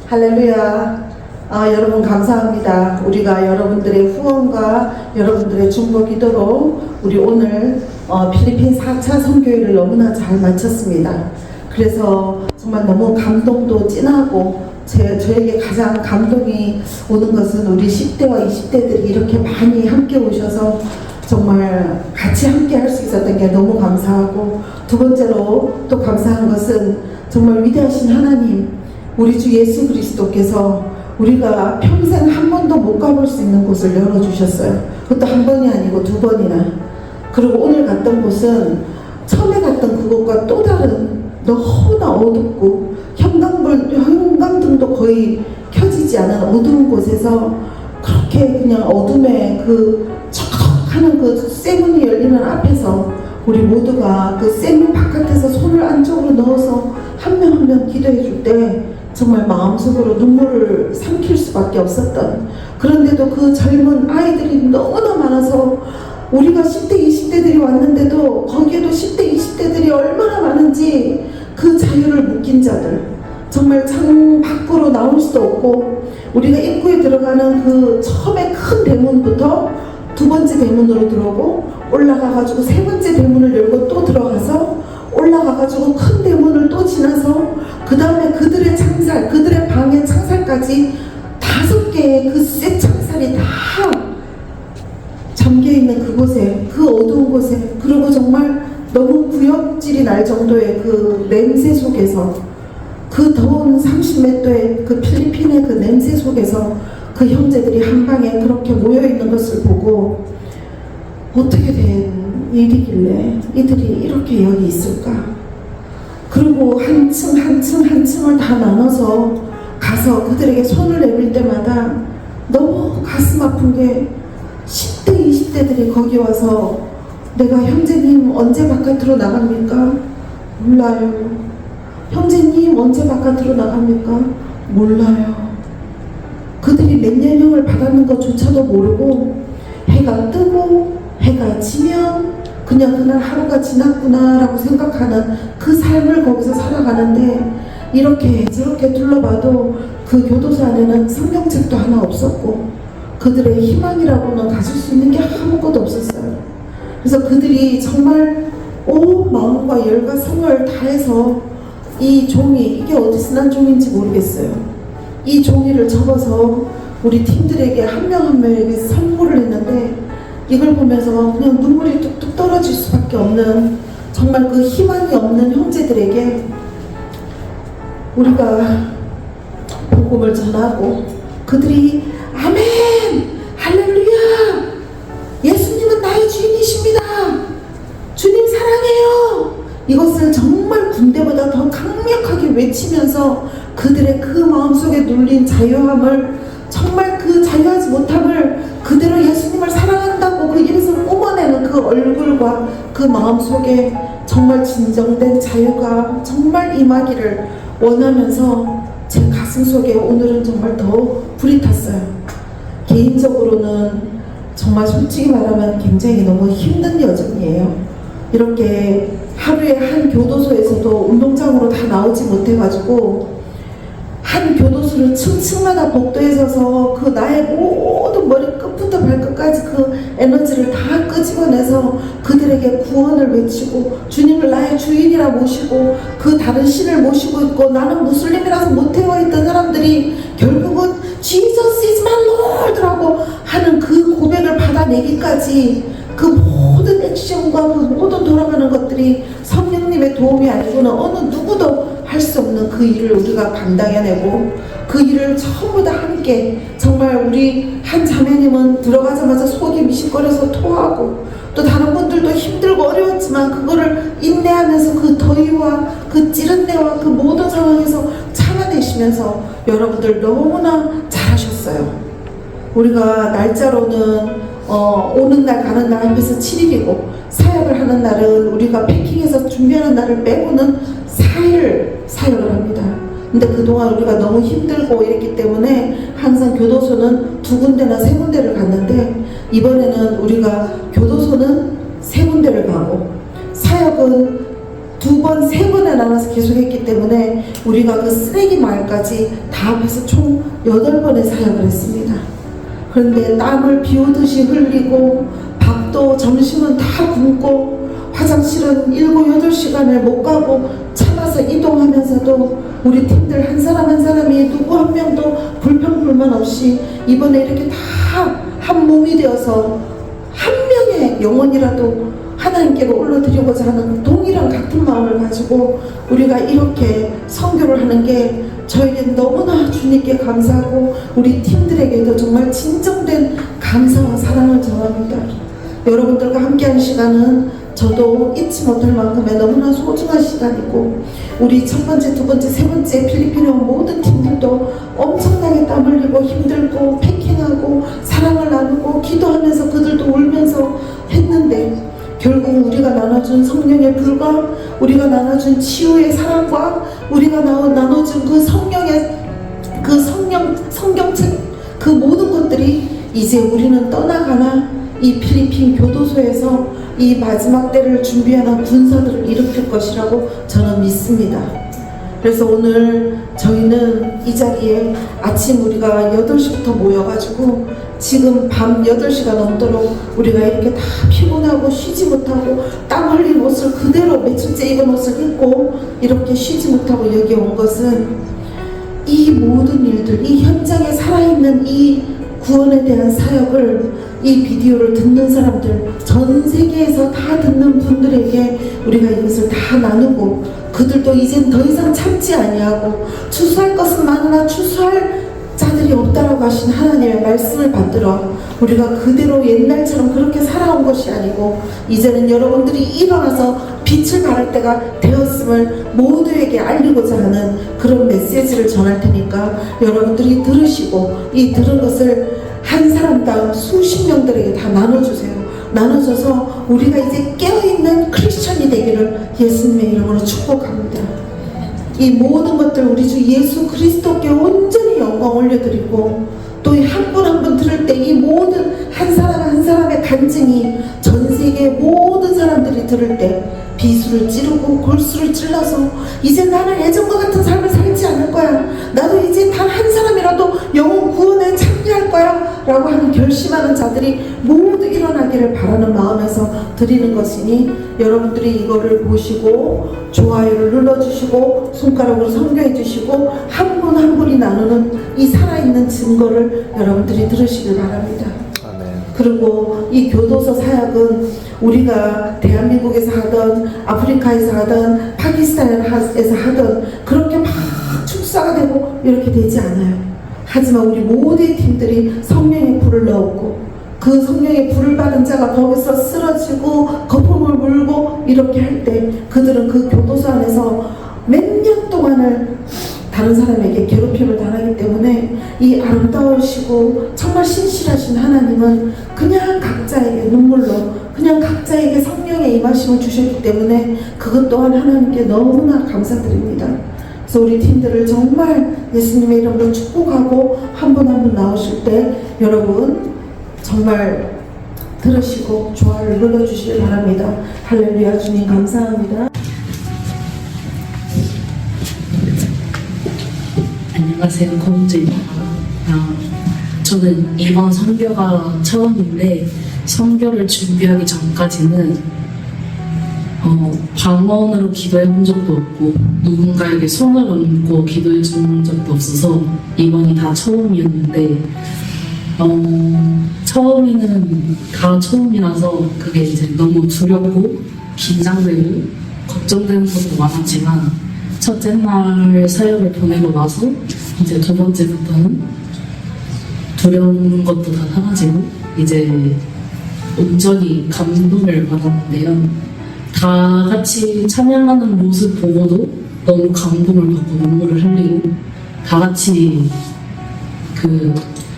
할렐루야. 여러분 감사합니다. 우리가 여러분들의 후원과 여러분들의 중보 기도로 우리 오늘 필리핀 4차 선교회를 너무나 잘 마쳤습니다. 그래서 정말 너무 감동도 진하고 저에게 가장 감동이 오는 것은 우리 10대와 20대들이 이렇게 많이 함께 오셔서 정말 같이 함께 할 수 있었던 게 너무 감사하고, 두 번째로 또 감사한 것은 정말 위대하신 하나님, 우리 주 예수 그리스도께서 우리가 평생 한 번도 못 가볼 수 있는 곳을 열어주셨어요. 그것도 한 번이 아니고 두 번이나. 그리고 오늘 갔던 곳은 처음에 갔던 그곳과 또 다른 너무나 어둡고 형광등도 거의 켜지지 않은 어두운 곳에서 그렇게 그냥 어둠에 그 척척하는 그 쇠문이 열리는 앞에서 우리 모두가 그 쇠문 바깥에서 손을 안쪽으로 넣어서 한 명 한 명 기도해 줄 때 정말 마음속으로 눈물을 삼킬 수밖에 없었던, 그런데도 그 젊은 아이들이 너무나 많아서 우리가 10대 20대들이 왔는데도 거기에도 10대 20대들이 얼마나 많은지, 그 자유를 묶인 자들, 정말 창 밖으로 나올 수도 없고, 우리가 입구에 들어가는 그 처음에 큰 대문부터 두 번째 대문으로 들어오고 올라가가지고 세 번째 대문을 열고 또 들어가서 올라가가지고 큰 대문을 또 지나서 그 다음에 그들의 창살, 그들의 방의 창살까지 5개의 그 쇠 창살이 다 잠겨있는 그곳에, 그 어두운 곳에, 그리고 정말 너무 구역질이 날 정도의 그 냄새 속에서, 그 더운 30몇 도의 그 필리핀의 그 냄새 속에서 그 형제들이 한 방에 그렇게 모여있는 것을 보고, 어떻게 된 일이길래 이들이 이렇게 여기 있을까? 그리고 한 층을 다 나눠서 가서 그들에게 손을 내밀 때마다 너무 가슴 아픈 게, 10대 20대들이 거기 와서 내가 형제님 언제 바깥으로 나갑니까? 몰라요. 형제님 언제 바깥으로 나갑니까? 몰라요. 그들이 몇 년형을 받았는 것조차도 모르고, 해가 뜨고 해가 지면 그냥 그날 하루가 지났구나 라고 생각하는 그 삶을 거기서 살아가는데, 이렇게 저렇게 둘러봐도 그 교도소 안에는 성경책도 하나 없었고 그들의 희망이라고는 가질 수 있는 게 아무것도 없었어요. 그래서 그들이 정말 온 마음과 열과 성을 다해서 이 종이, 이게 어디서 난 종인지 모르겠어요, 이 종이를 접어서 우리 팀들에게 한 명 한 명에게 선물을 했는데, 이걸 보면서 그냥 눈물이 뚝뚝 떨어질 수밖에 없는, 정말 그 희망이 없는 형제들에게 우리가 복음을 전하고, 그들이 아멘! 할렐루야! 예수님은 나의 주인이십니다! 주님 사랑해요! 이것을 정말 군대보다 더 강력하게 외치면서 그들의 그 마음속에 눌린 자유함을, 정말 그 자유하지 못함을 그대로 예수님을 사랑한다고 그 입에서 뿜어내는 그 얼굴과 그 마음속에 정말 진정된 자유가 정말 임하기를 원하면서 제 가슴 속에 오늘은 정말 더 불이 탔어요. 개인적으로는 정말 솔직히 말하면 굉장히 너무 힘든 여정이에요. 이렇게 하루에 한 교도소에서도 운동장으로 다 나오지 못해가지고 한 교도소를 층층마다 복도에 서서 그 나의 모든 머리끝부터 발끝까지 그 에너지를 다 끄집어내서 그들에게 구원을 외치고 주님을 나의 주인이라 모시고 그 다른 신을 모시고 있고, 나는 무슬림이라서 못되어있던 사람들이 결국은 Jesus is my Lord 라고 하는 그 고백을 받아내기까지, 그 모든 액션과 그 모든 돌아가는 것들이 성령님의 도움이 아니고는 어느 누구도 할 수 없는 그 일을 우리가 감당해내고, 그 일을 전부 다 함께, 정말 우리 한 자매님은 들어가자마자 속이 미식거려서 토하고, 또 다른 분들도 힘들고 어려웠지만 그거를 인내하면서 그 더위와 그 찌른내와 그 모든 상황에서 참아내시면서 여러분들 너무나 잘하셨어요. 우리가 날짜로는 오는 날 가는 날 합해서 7일이고 사역을 하는 날은 우리가 패킹해서 준비하는 날을 빼고는 4일 사역을 합니다. 근데 그동안 우리가 너무 힘들고 이랬기 때문에 항상 교도소는 2군데나 3군데를 갔는데, 이번에는 우리가 교도소는 3군데를 가고 사역은 2번 번, 세 번에 나눠서 계속했기 때문에 우리가 그 쓰레기 마을까지 다 합해서 총 8번의 사역을 했습니다. 그런데 땀을 비 오듯이 흘리고 밥도 점심은 다 굶고 화장실은 7, 8시간을 못 가고 참아서 이동하면서도 우리 팀들 한 사람 한 사람이 누구 한 명도 불평불만 없이 이번에 이렇게 다 한 몸이 되어서 한 명의 영혼이라도 하나님께로 올려드리고자 하는 동일한 같은 마음을 가지고 우리가 이렇게 선교를 하는 게 저에게 너무나 주님께 감사하고 우리 팀들에게도 정말 진정된 감사와 사랑을 전합니다. 여러분들과 함께하는 시간은 저도 잊지 못할 만큼의 너무나 소중한 시간이고 우리 첫 번째, 두 번째, 세 번째 필리핀에 온 모든 팀들도 엄청나게 땀 흘리고 힘들고 패킹하고 사랑을 나누고 기도하면서 그들도 울면서 했는데 결국 우리가 나눠준 성령의 불과 우리가 나눠준 치유의 사랑과 우리가 나눠준 그 성령의 그 성경책 그 모든 것들이 이제 우리는 떠나가나 이 필리핀 교도소에서 이 마지막 때를 준비하는 군사들을 일으킬 것이라고 저는 믿습니다. 그래서 오늘 저희는 이 자리에 아침 우리가 8시부터 모여가지고 지금 밤 8시가 넘도록 우리가 이렇게 다 피곤하고 쉬지 못하고 땀 흘린 옷을 그대로 며칠째 입은 옷을 입고 이렇게 쉬지 못하고 여기 온 것은 이 모든 일들, 이 현장에 살아있는 이 구원에 대한 사역을 이 비디오를 듣는 사람들, 전 세계에서 다 듣는 분들에게 우리가 이것을 다 나누고 그들도 이젠 더 이상 참지 아니하고 추수할 것은 많으나 추수할 자들이 없다라고 하신 하나님의 말씀을 받들어 우리가 그대로 옛날처럼 그렇게 살아온 것이 아니고 이제는 여러분들이 일어나서 빛을 발할 때가 되었음을 모두에게 알리고자 하는 그런 메시지를 전할 테니까 여러분들이 들으시고 이 들은 것을 한 사람당 수십 명들에게 다 나눠주세요. 나눠줘서 우리가 이제 깨어있는 크리스천이 되기를 예수님의 이름으로 축복합니다. 이 모든 것들 우리 주 예수 그리스도께 온전히 영광 올려드리고 또 이 한 분 한 분 들을 때 이 모든 한 사람 한 사람의 간증이 전 세계 모든 사람들이 들을 때 비수를 찌르고 골수를 찔러서 이제 나는 예전과 같은 삶을 살지 않을 거야. 나도 이제 단 한 사람이라도 영혼 구원에 참여할 거야 라고 하는 결심하는 자들이 모두 일어나기를 바라는 마음에서 드리는 것이니 여러분들이 이거를 보시고 좋아요를 눌러주시고 손가락으로 선교해 주시고 한 분 한 분이 나누는 이 살아있는 증거를 여러분들이 들으시길 바랍니다. 그리고 이 교도소 사역은 우리가 대한민국에서 하던 아프리카에서 하던 파키스탄에서 하던 그렇게 막 축사가 되고 이렇게 되지 않아요. 하지만 우리 모두의 팀들이 성령의 불을 넣었고 그 성령의 불을 받은 자가 거기서 쓰러지고 거품을 물고 이렇게 할 때 그들은 그 교도소 안에서 몇 년 동안을 다른 사람에게 괴롭힘을 당하기 때문에 이 아름다우시고 정말 신실하신 하나님은 그냥 각자에게 눈물로 그냥 각자에게 성령의 임하심을 주셨기 때문에 그것 또한 하나님께 너무나 감사드립니다. 그래서 우리 팀들을 정말 예수님의 이름으로 축복하고 한 분 한 분 나오실 때 여러분 정말 들으시고 좋아요를 눌러주시길 바랍니다. 할렐루야. 주님 감사합니다. 안녕하세요. 권주입니다. 저는 이번 선교가 처음인데 선교를 준비하기 전까지는 방언으로 기도해 본 적도 없고 누군가에게 손을 얹고 기도해 준 적도 없어서 이번이 다 처음이었는데 처음에는 다 처음이라서 그게 이제 너무 두렵고 긴장되고 걱정되는 것도 많았지만 첫째 날 사역을 보내고 나서 이제 두 번째부터는 두려운 것도 다 사라지고 이제 온전히 감동을 받았는데요. 다 같이 찬양하는 모습 보고도 너무 감동을 받고 눈물을 흘리고 다 같이 그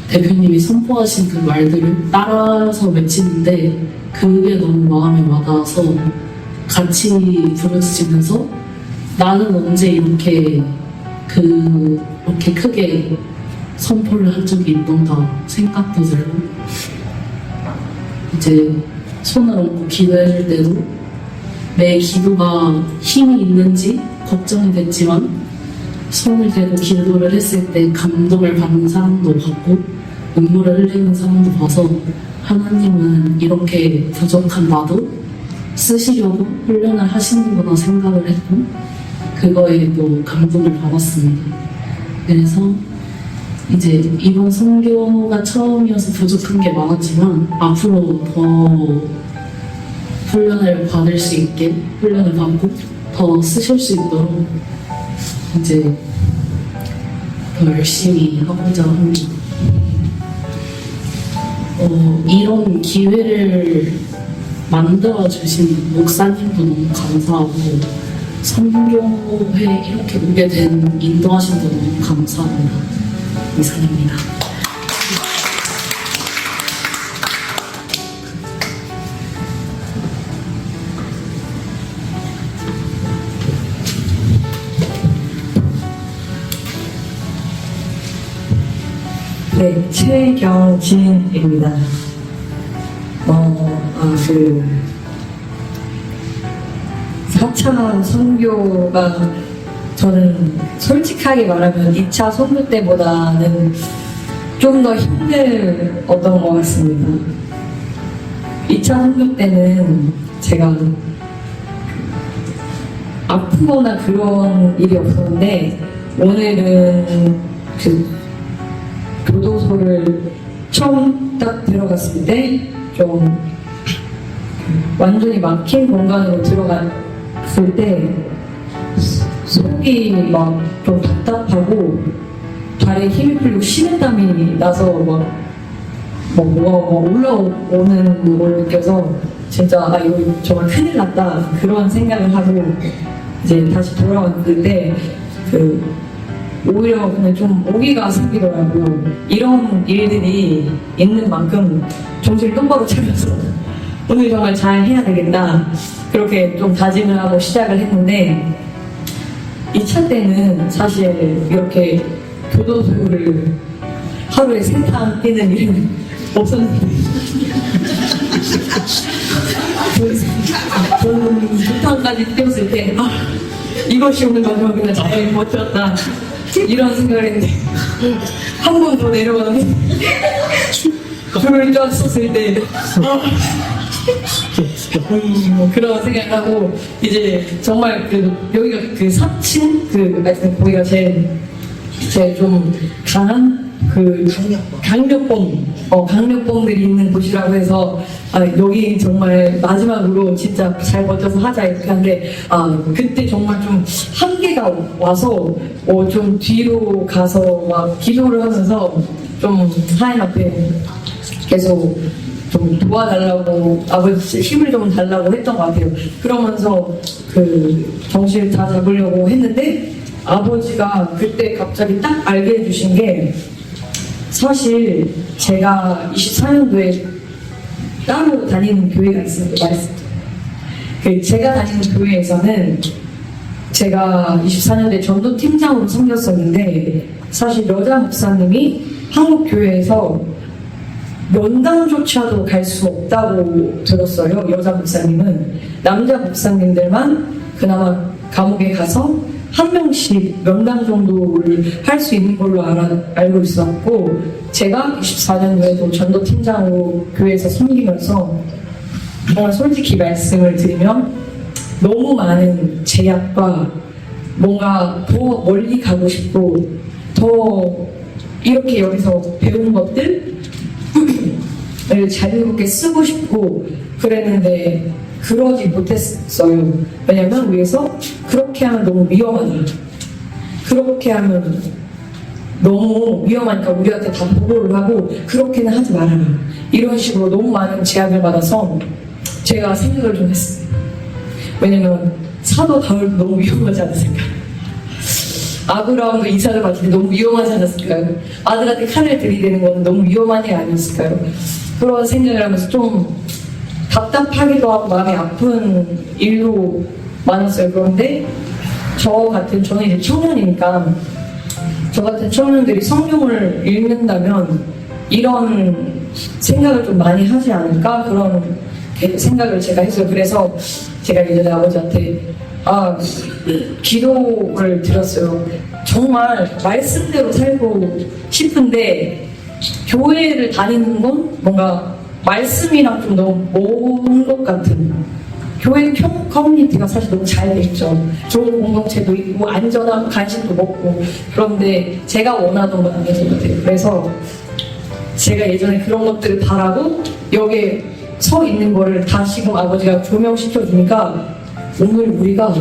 대표님이 선포하신 그 말들을 따라서 외치는데 그게 너무 마음에 와닿아서 같이 부르짖으면서 나는 언제 이렇게 크게 선포를 한 적이 있던가 생각도 들고 이제 손을 얹고 기도해줄 때도 내 기도가 힘이 있는지 걱정이 됐지만 손을 대고 기도를 했을 때 감동을 받는 사람도 봤고 눈물을 흘리는 사람도 봐서 하나님은 이렇게 부족한 나도 쓰시려고 훈련을 하시는구나 생각을 했고 그거에 또 감동을 받았습니다. 그래서 이제 이번 선교가 처음이어서 부족한 게 많았지만 앞으로 더 훈련을 받을 수 있게 훈련을 받고 더 쓰실 수 있도록 이제 더 열심히 하고자 합니다. 이런 기회를 만들어주신 목사님도 너무 감사하고 선교회 이렇게 오게 된 인도하신 분 너무 감사합니다. 이상입니다. 네, 최경진입니다. 4차 선교가 저는 솔직하게 말하면 2차 선교 때보다는 좀 더 힘들었던 것 같습니다. 2차 선교 때는 제가 아프거나 그런 일이 없었는데 오늘은 교도소를 처음 딱 들어갔을 때 좀 완전히 막힌 공간으로 들어갔을 때 속이 막 좀 답답하고 발에 힘이 풀리고 식은땀이 나서 뭐가 올라오는 걸 느껴서 진짜 이거 정말 큰일 났다 그런 생각을 하고 이제 다시 돌아왔는데 오히려 그냥 좀 오기가 생기더라고요. 이런 일들이 있는 만큼 정신을 똑바로 차려서 오늘 정말 잘 해야 되겠다 그렇게 좀 다짐을 하고 시작을 했는데 2차 때는 사실 이렇게 교도소를 하루에 3탕 뛰는 일은 없었는데 저는 2탕까지 뛰었을 때 이것이 오늘 마지막이나 잘 버텼다 이런 생각을 했는데 한 번 더 내려가서 불을 쪘었을 때 그런 생각을 하고 이제 정말 여기가 3층 거기가 제일 좀 강한 강력범들이 있는 곳이라고 해서 여기 정말 마지막으로 진짜 잘 버텨서 하자 이렇게 하는데 그때 정말 좀 한계가 와서 좀 뒤로 가서 막 기도를 하면서 좀 하나님 앞에 계속 좀 도와달라고 아버지 힘을 좀 달라고 했던 것 같아요. 그러면서 정신을 다 잡으려고 했는데 아버지가 그때 갑자기 딱 알게 해주신 게 사실 제가 24년도에 따로 다니는 교회가 있습니다. 제가 다니는 교회에서는 제가 24년도에 전도팀장으로 섬겼었는데 사실 여자 목사님이 한국 교회에서 면담조차도 갈 수 없다고 들었어요. 여자 목사님은 남자 목사님들만 그나마 감옥에 가서 한 명씩 면담 정도를 할 수 있는 걸로 알고 있었고 제가 24년도에도 전도팀장으로 교회에서 섬기면서 정말 솔직히 말씀을 드리면 너무 많은 제약과 뭔가 더 멀리 가고 싶고 더 이렇게 여기서 배운 것들을 자유롭게 쓰고 싶고 그랬는데 그러지 못했어요. 왜냐면 위에서 그렇게 하면 너무 위험하다. 그렇게 하면 너무 위험하니까 우리한테 다 보고를 하고 그렇게는 하지 말아라. 이런 식으로 너무 많은 제약을 받아서 제가 생각을 좀 했어요. 왜냐면 사도 바울도 너무 위험하지 않았을까? 아브라함도 이삭을 바칠 때 너무 위험하지 않았을까요? 아들한테 칼을 들이대는 건 너무 위험한 일 아니었을까요? 그런 생각을 하면서 좀 답답하기도 하고 마음이 아픈 일도 많았어요. 그런데 저는 이제 청년이니까 저 같은 청년들이 성경을 읽는다면 이런 생각을 좀 많이 하지 않을까 그런 생각을 제가 했어요. 그래서 제가 예전에 아버지한테 기도를 드렸어요. 정말 말씀대로 살고 싶은데 교회를 다니는 건 뭔가 말씀이랑 좀 너무 먼 것 같은, 교회 커뮤니티가 사실 너무 잘 돼 있죠. 좋은 공동체도 있고 안전한 간식도 먹고, 그런데 제가 원하던 건 아닌 것 같아요. 그래서 제가 예전에 그런 것들을 바라고 여기에 서 있는 거를 다시금 아버지가 조명시켜 주니까 오늘 우리가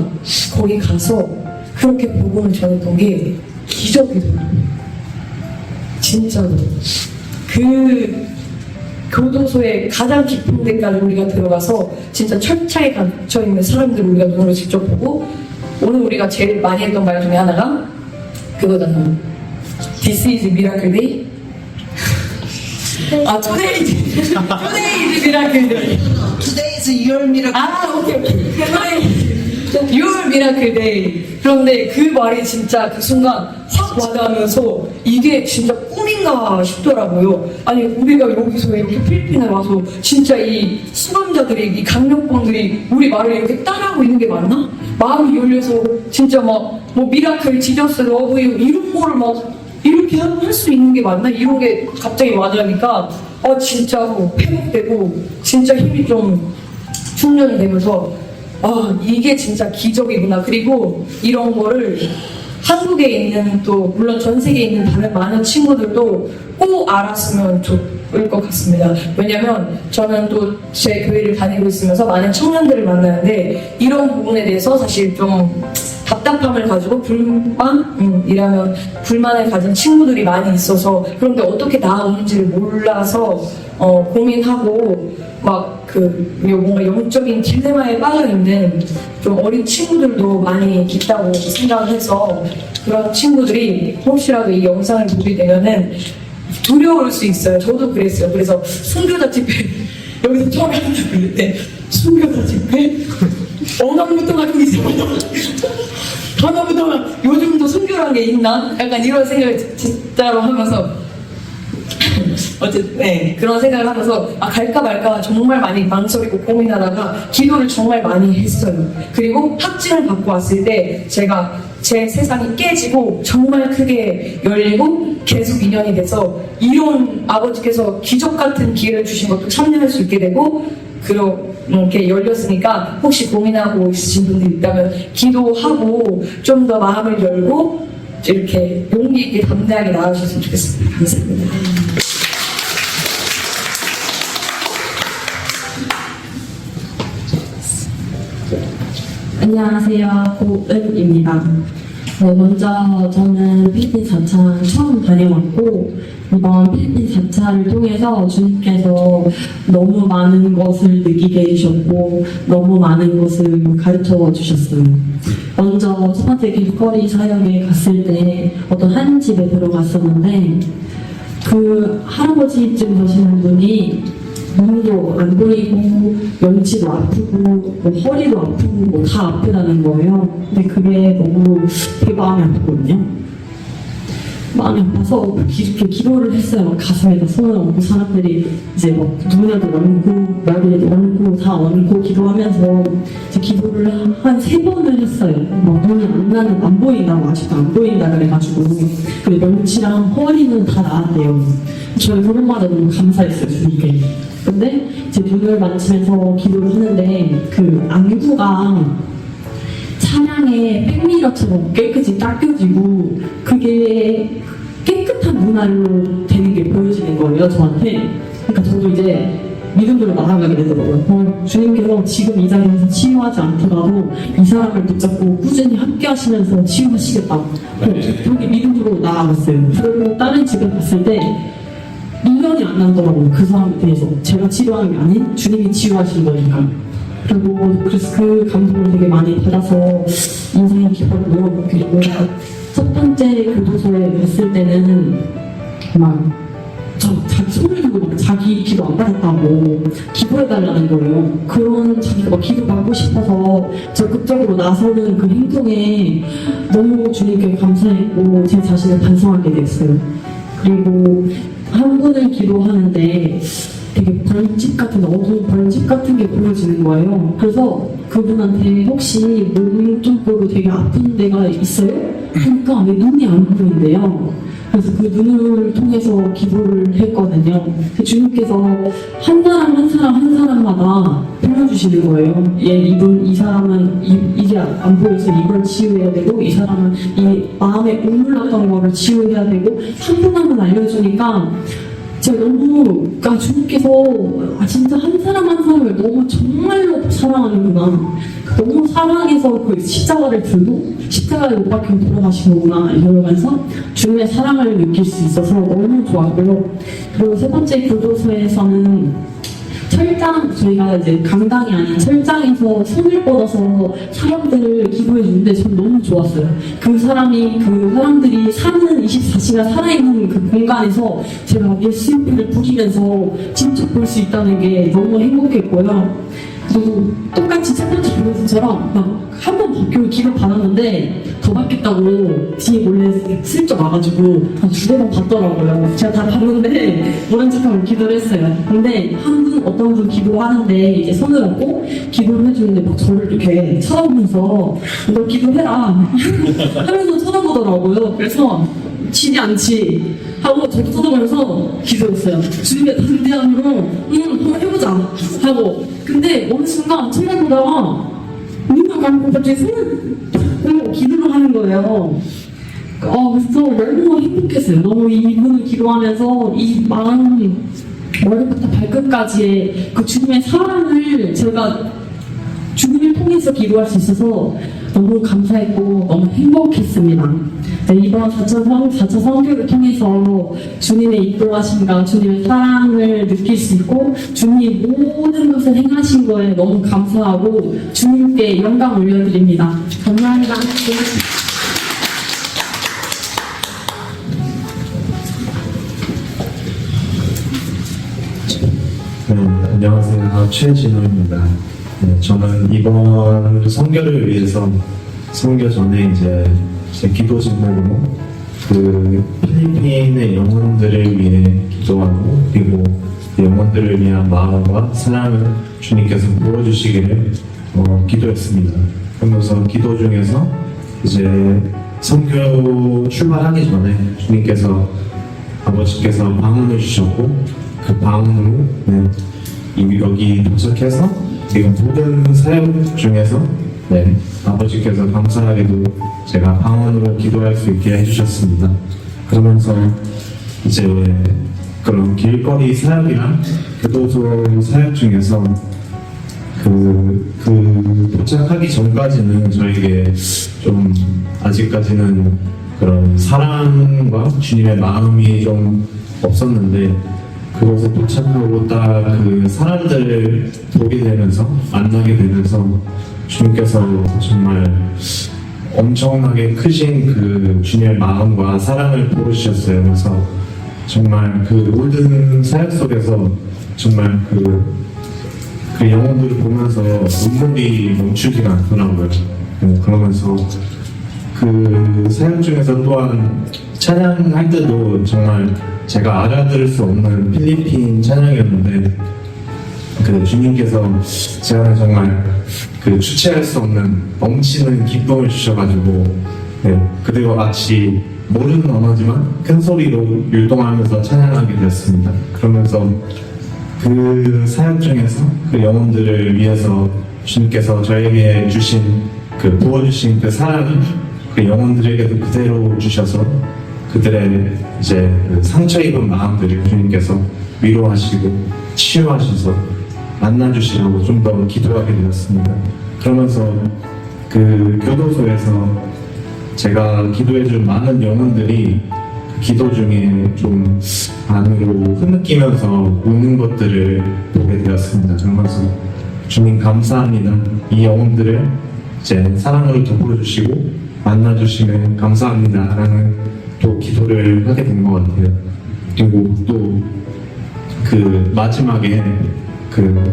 거기 가서 그렇게 복음을 전했던 게 기적이더라고요. 진짜로. 그 교도소의 가장 깊은 데까지 우리가 들어가서 진짜 철차에 갇혀 있는 사람들을 우리가 눈으로 직접 보고, 오늘 우리가 제일 많이 했던 말 중에 하나가 그거잖아요. This is miracle day. today is miracle day. Today is your miracle. 오케이. Your miracle day. 그런데 그 말이 진짜 그 순간 확 와닿으면서 이게 진짜 꿈인가 싶더라고요. 아니, 우리가 여기서 이렇게 필리핀에 와서 진짜 이 수감자들이, 이 강력범들이 우리 말을 이렇게 따라하고 있는 게 맞나? 마음이 열려서 진짜 막 뭐 미라클, 지저스, 러브 유 이런 거를 막 이렇게 할 수 있는 게 맞나? 이런 게 갑자기 와닿으니까 진짜 회복되고 진짜 힘이 좀 충전이 되면서 이게 진짜 기적이구나. 그리고 이런 거를 한국에 있는, 또 물론 전 세계에 있는 다른 많은 친구들도 꼭 알았으면 좋을 것 같습니다. 왜냐면 저는 또 제 교회를 다니고 있으면서 많은 청년들을 만나는데 이런 부분에 대해서 사실 좀 답답함을 가지고 불만이라면 불만을 가진 친구들이 많이 있어서, 그런데 어떻게 나아오는지를 몰라서 고민하고 막 뭔가 영적인 딜레마에 빠져 있는 좀 어린 친구들도 많이 있다고 생각을 해서, 그런 친구들이 혹시라도 이 영상을 보게 되면은 두려울 수 있어요. 저도 그랬어요. 그래서 순교자 집회 여기서 처음에 한다고 그랬대. 순교자 집회? 언어부터가 좀 이상하다. 단어부터가 요즘도 순교라는 게 있나? 약간 이런 생각을 진짜로 하면서 어쨌든 그런 생각을 하면서 갈까 말까 정말 많이 망설이고 고민하다가 기도를 정말 많이 했어요. 그리고 확진을 받고 왔을 때 제가 제 세상이 깨지고 정말 크게 열리고 계속 인연이 돼서 이런 아버지께서 기적 같은 기회를 주신 것도 참여할 수 있게 되고, 그렇게 열렸으니까 혹시 고민하고 있으신 분들 있다면 기도하고 좀 더 마음을 열고 이렇게 용기 있게 담대하게 나아주셨으면 좋겠습니다. 감사합니다. 안녕하세요. 고은입니다. 먼저 저는 필리핀 4차 처음 다녀왔고, 이번 필리핀 4차를 통해서 주님께서 너무 많은 것을 느끼게 해주셨고 너무 많은 것을 가르쳐 주셨어요. 먼저 첫 번째 길거리 사역에 갔을 때 어떤 한 집에 들어갔었는데, 그 할아버지쯤 되시는 분이 눈도 안 보이고 명치도 아프고 뭐 허리도 아프고 뭐 다 아프다는 거예요. 근데 그게 너무 되게 마음이 아팠거든요. 마음이 아파서 이렇게 기도를 했어요. 가슴에다 손을 얹고 사람들이 이제 막 눈에도 얹고 머리에도 얹고 다 얹고 기도하면서 이제 기도를 한 3번을 했어요. 막 눈이 안 보인다고, 아직도 안 보인다 그래가지고. 근데 명치랑 허리는 다 나았대요. 저는 그것마다 너무 감사했어요, 주님께. 근데 이제 눈을 만지면서 기도를 하는데 그 안구가 찬양의 백미러처럼 깨끗이 닦여지고 그게 깨끗한 눈알로 되는 게 보여지는 거예요, 저한테. 그러니까 저도 이제 믿음으로 나아가게 되더라고요. 주님께서 지금 이 자리에서 치유하지 않더라도 이 사람을 붙잡고 꾸준히 함께 하시면서 치유하시겠다고. 그렇게 믿음으로 나아갔어요. 그리고 다른 집에 갔을 때 미련이 안 나더라고요. 그 사람에 대해서. 제가 치료하는 게 아닌 주님이 치유하신 거니까. 그리고 그래서 그 감동을 되게 많이 받아서 인생의 기쁨을 그리고 첫 번째 교도소에 갔을 때는 막 자기 손을 들고 막 자기 기도 안 받았다고 기도해달라는 거예요. 그런 자기가 막 기도 받고 싶어서 적극적으로 나서는 그 행동에 너무 주님께 감사했고 제 자신을 반성하게 됐어요. 그리고 한 분을 기도하는데 되게 벌집 같은 어두운 벌집 같은 게 보여지는 거예요. 그래서 그분한테 혹시 몸 쪽으로 되게 아픈 데가 있어요? 하니까 왜 눈이 안 보인대요. 그래서 그 눈을 통해서 기도를 했거든요. 주님께서 한 사람 한 사람 한 사람마다 불러주시는 거예요. 이 사람은 이게 안 보여서 이걸 치유해야 되고, 이 사람은 이 마음에 우물렀던 거를 치유해야 되고, 한 분 한 분 알려주니까 제가 너무, 그러니까 주님께서 진짜 한 사람 한 사람을 너무 정말로 사랑하는구나. 너무 사랑해서 그 십자가를 들고 십자가에 못 박혀 돌아가시는구나 이러면서 주님의 사랑을 느낄 수 있어서 너무 좋았고요. 그리고 세 번째 교도소에서는 철장, 저희가 이제 강당이 아닌 철장에서 손을 뻗어서 사람들을 기도해 주는데 전 너무 좋았어요. 그 사람들이 사는 24시간 살아있는 그 공간에서 제가 예수님을 부리면서 직접 볼 수 있다는 게 너무 행복했고요. 그리고 똑같이 첫 번째 교도소처럼 막 한 번 바뀌고 기도 받았는데 더 받겠다고 뒤에 몰래 슬쩍 와가지고 한 2-3번 받더라고요. 제가 다 봤는데 모른 척하고 기도를 했어요. 근데 어떤 분 기도하는데 이제 손을 얹고 기도를 해주는데 막 저를 이렇게 쳐다보면서 너 기도해라 하면서 쳐다보더라고요. 그래서 치지 않지 하고 저도 쳐다보면서 기도했어요. 주님의 담대함으로 한번 해보자 하고. 근데 어느 순간 쳐다보다가 눈을 감고 갑자기 손을 들고 기도를 하는 거예요. 그래서 너무 행복했어요. 너무 이분을 기도하면서 이 마음 머리부터 발끝까지의 그 주님의 사랑을 제가 주님을 통해서 기도할 수 있어서 너무 감사했고 너무 행복했습니다. 네, 이번 4차 성교를 통해서 주님의 인도하심과 주님의 사랑을 느낄 수 있고 주님이 모든 것을 행하신 거에 너무 감사하고 주님께 영광 올려드립니다. 감사합니다. 안녕하세요. 최진호입니다. 저는 이번 선교를 위해서 선교 전에 이제 제 기도 제목으로 그 필리핀의 영혼들을 위해 기도하고 그리고 영혼들을 위한 마음과 사랑을 주님께서 부어주시기를 기도했습니다. 그러면서 기도 중에서 이제 선교 출발하기 전에 주님께서 아버지께서 방언을 주셨고 그 방언으로 이미 여기 도착해서 지금 모든 사역 중에서 아버지께서 감사하게도 제가 방언으로 기도할 수 있게 해주셨습니다. 그러면서 이제 그런 길거리 사역이랑 교도소 사역 중에서 그 도착하기 전까지는 저에게 좀 아직까지는 그런 사랑과 주님의 마음이 좀 없었는데 그곳에 도착하고 딱 그 사람들을 보게 되면서 만나게 되면서 주님께서 정말 엄청나게 크신 그 주님의 마음과 사랑을 보여주셨어요. 그래서 정말 그 모든 사역 속에서 정말 그 영혼들을 보면서 눈물이 멈추지가 않더라고요. 그러면서 그 사역 중에서 또한 찬양할 때도 정말 제가 알아들을 수 없는 필리핀 찬양이었는데 그 주님께서 제가 정말 그 주체할 수 없는 넘치는 기쁨을 주셔가지고 그대와 같이 모르는 언어지만 큰 소리로 율동하면서 찬양하게 되었습니다. 그러면서 그 사역 중에서 그 영혼들을 위해서 주님께서 저에게 주신 그 부어주신 그 사랑을 그 영혼들에게도 그대로 주셔서 그들의 이제 그 상처 입은 마음들을 주님께서 위로하시고 치유하셔서 만나주시라고 좀 더 기도하게 되었습니다. 그러면서 그 교도소에서 제가 기도해준 많은 영혼들이 그 기도 중에 좀 안으로 흐느끼면서 우는 것들을 보게 되었습니다. 그러면서 주님 감사합니다. 이 영혼들을 이제 사랑으로 덮어주시고 만나주시면 감사합니다. 라는 또 기도를 하게 된 것 같아요. 그리고 또 그 마지막에 그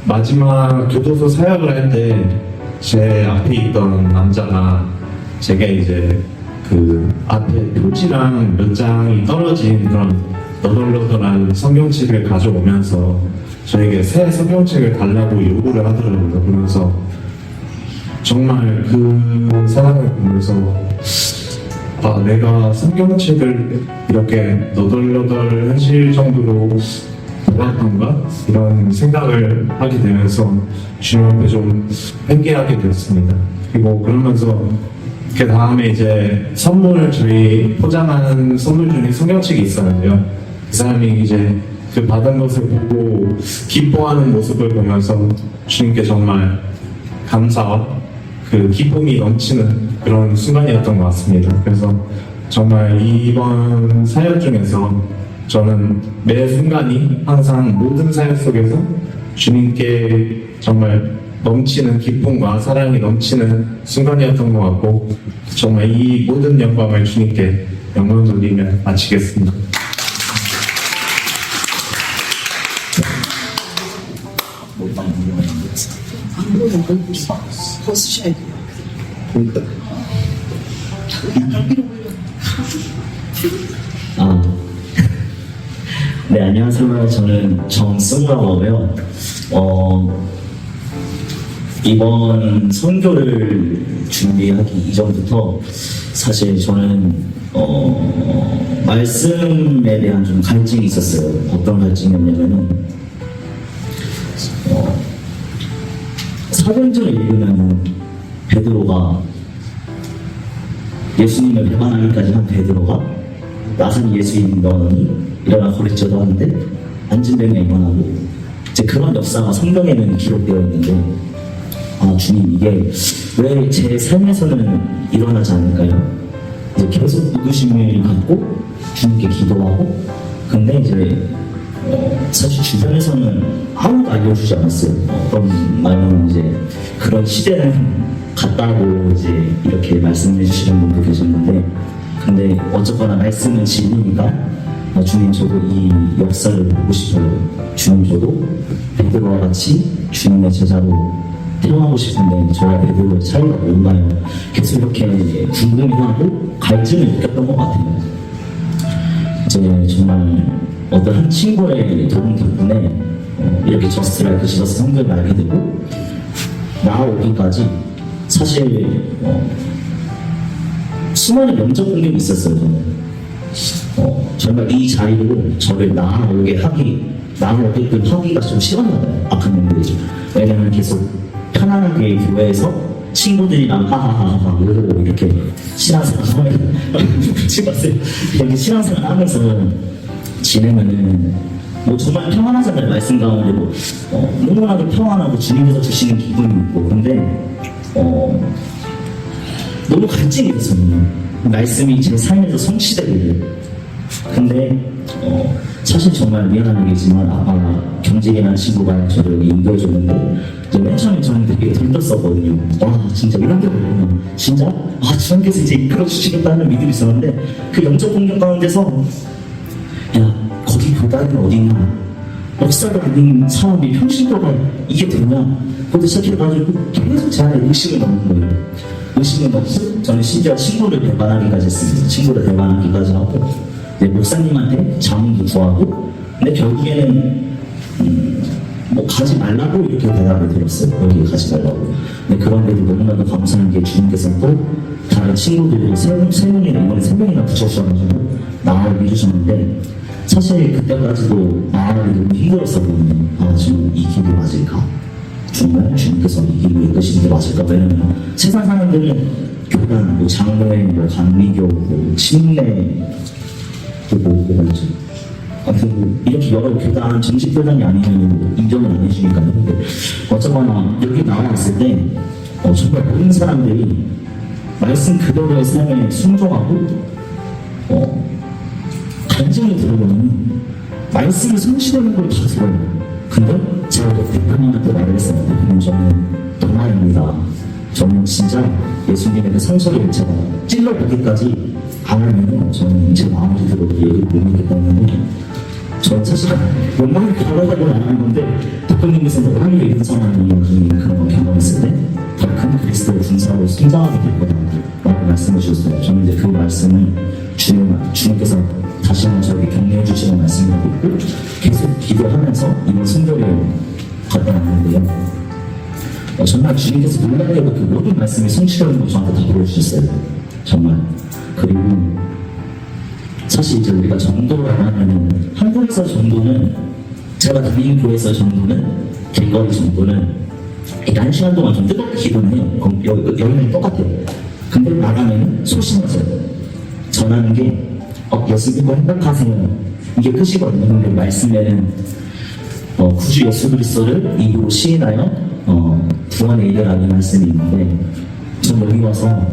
마지막 교도소 사역을 할 때 제 앞에 있던 남자가 제게 이제 그 앞에 표지랑 몇 장이 떨어진 그런 너덜너덜한 성경책을 가져오면서 저에게 새 성경책을 달라고 요구를 하더라고요. 그러면서 정말 그 상황을 보면서 내가 성경책을 이렇게 너덜너덜해질 정도로 몰랐던가 이런 생각을 하게 되면서 주님 앞에 좀 회개하게 됐습니다. 그리고 그러면서 그 다음에 이제 저희 포장한 선물 중에 성경책이 있었는데요. 그 사람이 이제 그 받은 것을 보고 기뻐하는 모습을 보면서 주님께 정말 감사와 그 기쁨이 넘치는 그런 순간이었던 것 같습니다. 그래서 정말 이번 사역 중에서 저는 매 순간이 항상 모든 사역 속에서 주님께 정말 넘치는 기쁨과 사랑이 넘치는 순간이었던 것 같고 정말 이 모든 영광을 주님께 영광 돌리며 마치겠습니다. 벗으셔야 돼요. 네, 안녕하세요. 저는 정승우라고 하고요. 이번 선교를 준비하기 이전부터 사실 저는 말씀에 대한 좀 갈증이 있었어요. 어떤 갈증이었냐면은 사도행전을 읽으면 베드로가 예수님을 배반하기까지 한 베드로가 나사니 예수님 너니 일어나 거리쳐도 하는데 앉은 병에 임원하고 이제 그런 역사가 성경에는 기록되어 있는데 주님 이게 왜 제 삶에서는 일어나지 않을까요? 이제 계속 의구심을 갖고 주님께 기도하고 근데 이제 사실 주변에서는 아무도 알려주지 않았어요. 어떤 말은 이제 그런 시대는 갔다고 이제 이렇게 말씀해 주시는 분도 계셨는데 근데 어쨌거나 말씀은 진리니까 주님 저도 이 역사를 보고 싶어요. 주님 저도 베드로와 같이 주님의 제자로 태어나고 싶은데 저와 베드로의 차이가 뭔가요? 계속 이렇게 궁금해하고 갈증을 느꼈던 것 같아요. 이제 정말 어떤 한 친구의 도움 덕분에 이렇게 저스트라이크 지저스 성경을 알게 되고 나오기까지 사실 수많은 영적 공격이 있었어요. 저는 정말 이 자리로 저를 나아오게끔 하기가 좀 싫었나 봐요. 악한 놈들이. 왜냐면 계속 편안하게 교회에서 친구들이랑 하하하하 이렇게 신앙생활 이렇게 신앙생활 하면서 지내면은 뭐 정말 평안하잖아요. 말씀 가운데 너무나도 평안하고 주님께서 주시는 기분이 있고 근데 너무 갈증이 있어요. 말씀이 제 삶에서 성취되고 근데 사실 정말 미안한 얘기지만 아빠가 경직이라는 친구가 저를 인도해줬는데 이제 맨 처음에 저는 되게 들떴었거든요. 와 진짜 이런 게 뭐구나. 진짜 주님께서 이제 이끌어주시겠다는 믿음이 있었는데 그 영적 공격 가운데서 야 거기 교단은 어디냐 역사가 아닌 사람이 평신도가 이게 되냐 그것도 시작해가지고 계속 제 안에 의심을 넣는 거예요. 의심을 넣고 저는 심지어 친구를 배반하기까지 했습니다. 친구를 배반하기까지 하고 목사님한테 자문도 구하고 근데 결국에는 뭐 가지 말라고 이렇게 대답을 드렸어요. 여기 가지 말라고. 근데 그런데도 너무나도 감사한 게 주님께서 또 다른 친구들이 세 명이나 이번에 3명이나 붙여주셔가지고 나를 믿으셨는데 사실 그때까지도 마음이 너무 힘들었었거든요. 지금 이 길이 맞을까? 정말 주님께서 이 길을 이끄시는 게 맞을까? 왜냐면 세상 사람들은 교단, 뭐 장로회, 뭐 감리교, 뭐 침례 뭐가 있죠. 아무튼 이렇게 여러 교단, 정식 교단이 아니면 인정을 안 해주니까 근데 어쩌거나 여기 나왔을 때 정말 모든 사람들이 말씀 그대로의 삶에 순종하고 간증을 들어보면 말씀이 성취되는 걸 다 들어요. 근데 제가 대표님한테 말을 했었는데 대표님 저는 동마입니다. 저는 진짜 예수님의 그 상처를 제가 찔러보기까지 안 하면 저는 제 마음을 들어 얘기를 못 믿기 때문에 저는 사실 원망을 받아가지고 안 하는 건데 대표님께서 원망을 인상하는 그런 걸 경험했을 때 더 큰 그리스도의 군사로 성장하게 될 거다 라고 말씀해 주셨어요. 저는 이제 그 말씀을 주님께서 다 다시 한번 저에게 격려해 주시는 말씀을 듣고 계속 기도하면서 이번 순교를 건너왔는데요. 정말 주님께서 놀랍게도 그 모든 말씀이 성취되는 걸 저한테 다 보여주셨어요. 정말. 그리고 사실 이제 우리가 전도라고 하면은 한국에서 전도는 제가 다니는 교회에서 전도는 길거리 전도는 이렇게 1시간 동안 좀 뜨겁게 기도는 해요. 여기는 똑같아요. 근데 나가면 소심하세요. 전하는 게 예수 믿고 행복하세요. 이게 끝이거든요. 근데 말씀에는 구주 예수 그리스도를 입으로 시인하여 구원에 이르라는 말씀이 있는데 저는 여기 와서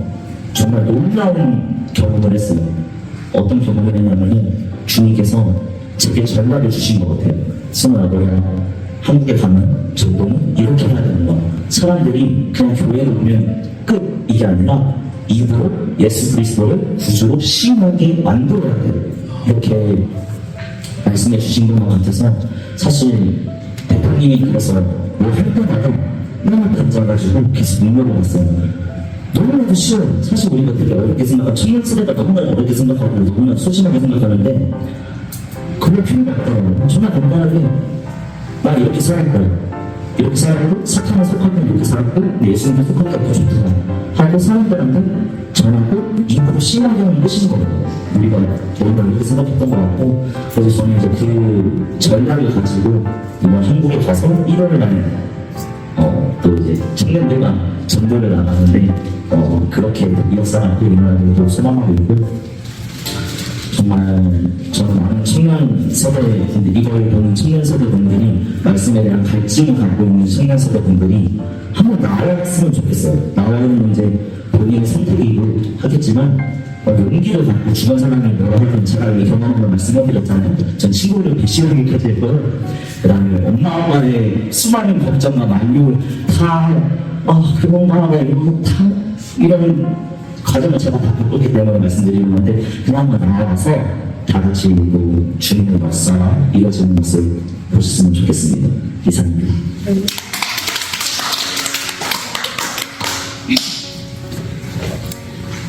정말 놀라운 경험을 했어요. 어떤 경험을 했냐면 주님께서 제게 전략을 주신 것 같아요. 승아 너야 한국에 가면 전도는 이렇게 해야 되는 거야. 사람들이 그냥 교회에 오면 끝 이게 아니라 입으로 예수 그리스도를 구주로 시인하게 만들어야 돼요. 이렇게 말씀해 주신 것 같아서 사실 대표님이 그래서 뭐 할 때마다 너무 앉아가지고 계속 눈물을 봤어요. 너무나도 쉬워요. 사실 우리가 되게 어렵게 생각하고 청년 세대가 너무나 어렵게 생각하고 너무나 소심하게 생각하는데 그럴 필요가 없더라고요. 정말 간단하게 나 이렇게 살할 거야. 이렇게 살고 사탄에 속하면 이렇게 살고 예수님께 속하는 게 더 좋다 하고 사람들한테 전하고 입으로 시인하게 하는 것인 거예요. 우리가 너무나 이렇게 생각했던 것 같고 그래서 저는 이제 그 전략을 가지고 이번 한국에 가서 1월을 날 또 이제 청년들과 전도를 나가는데 그렇게 이어싸고 일어나기도 소망하고 있고 정말 저는 많은 청년 세대분들 이걸 보는 청년 세대분들이 말씀에 대한 갈증을 갖고 있는 청년 세대분들이 한번 나왔으면 좋겠어요. 나와는 이제 본인의 선택이고 하겠지만 용기를 갖고 주변 사람을 뭐라 하든 제가 이 경험으로 말씀해드렸잖아요. 전 친구를 배시하게 켜지고 그 다음에 엄마 아빠의 수많은 걱정과 만류 다 그런가 이러고 다 이런 과정을 제가 다 겪었기 때문에 말씀드리는 건데 그냥 한번 나와서 다 같이 그 주님의 역사가 이어지는 모습을 보셨으면 좋겠습니다. 이상입니다.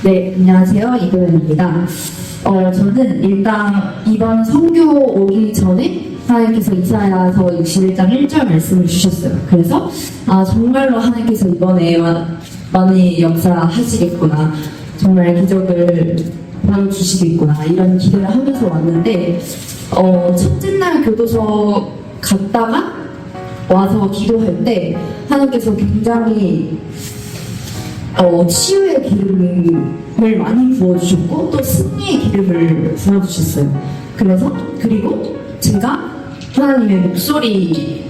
네, 안녕하세요. 이도현입니다. 저는 일단 이번 선교 오기 전에 하나님께서 이사야서 61장 1절 말씀을 주셨어요. 그래서 정말로 하나님께서 이번에 많이 역사하시겠구나, 정말 기적을 보여주시겠구나 이런 기대를 하면서 왔는데 첫째 날 교도소 갔다가 와서 기도할 때 하나님께서 굉장히 치유의 기름을 많이 부어주셨고 또 승리의 기름을 부어주셨어요. 그리고 제가 하나님의 목소리라는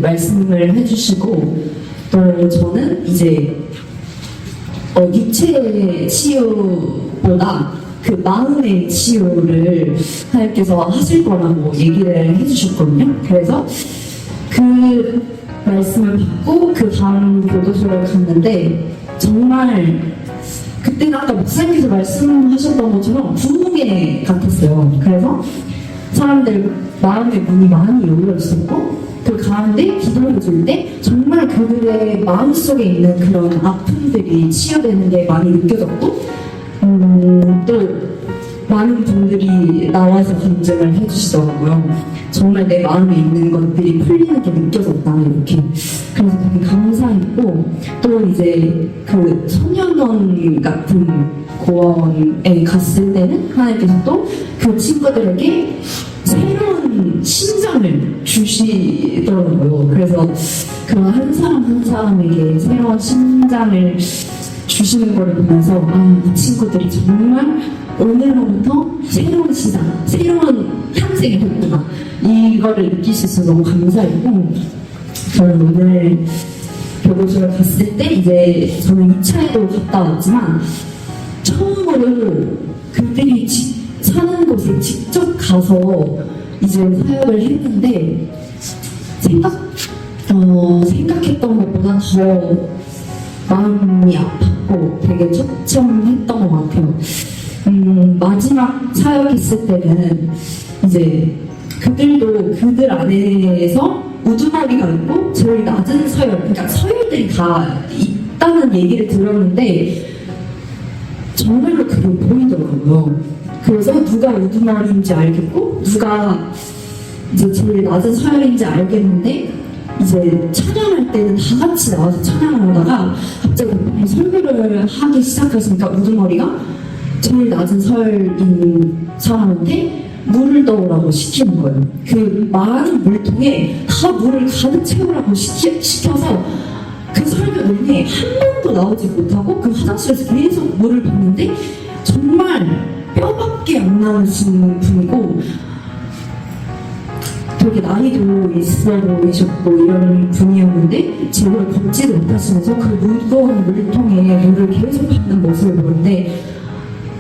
말씀을 해주시고 또 저는 이제 육체의 치유보다 그 마음의 치유를 하나님께서 하실 거라고 얘기를 해주셨거든요. 그래서 그 말씀을 받고 그 다음 교도소를 갔는데 정말 그때는 아까 목사님께서 말씀하셨던 것처럼 부흥회 같았어요. 그래서 사람들 마음의 문이 많이 열려 있었고 그 가운데 기도를 줄 때 정말 그들의 마음속에 있는 그런 아픔들이 치유되는 게 많이 느껴졌고 또 많은 분들이 나와서 간증을 해주시더라고요. 정말 내 마음에 있는 것들이 풀리는 게 느껴졌다 이렇게. 그래서 되게 감사했고 또 이제 그 소년원 같은 고원에 갔을 때는 하나님께서 또 그 친구들에게 새로운 심장을 주시더라고요. 그래서 그 한 사람 한 사람에게 새로운 심장을 주시는 걸 보면서 이 친구들이 정말 오늘로부터 새로운 시장, 새로운 탄생이 됐구나 이거를 느낄 수 있어서 너무 감사했고 저는 오늘 교도소를 갔을 때 이제 저는 2차에도 갔다 왔지만 처음으로 그들이 사는 곳에 직접 가서 이제 사역을 했는데 생각했던 것보다 더 마음이 아팠고 되게 처참했던 것 같아요. 마지막 사역했을 때는 이제 그들도 그들 안에서 우두머리가 있고 제일 낮은 서열, 그러니까 서열들이 다 있다는 얘기를 들었는데 정말로 그게 보이더라고요. 그래서 누가 우두머리인지 알겠고 누가 이제 제일 낮은 서열인지 알겠는데 이제 찬양할 때는 다 같이 나와서 찬양을 하다가 갑자기 설교를 하기 시작했으니까 우두머리가 제일 낮은 서열인 사람한테 물을 떠오라고 시키는 거예요. 그 많은 물통에 다 물을 가득 채우라고 시켜서 그 설교 내내 한 번도 나오지 못하고 그 화장실에서 계속 물을 붓는데 정말 뼈밖에 안 나오시는 분이고 되게 나이도 있어 보이셨고 이런 분이었는데 제대로 걷지도 못하시면서 그 무거운 물통에 물을 계속 붓는 모습을 보는데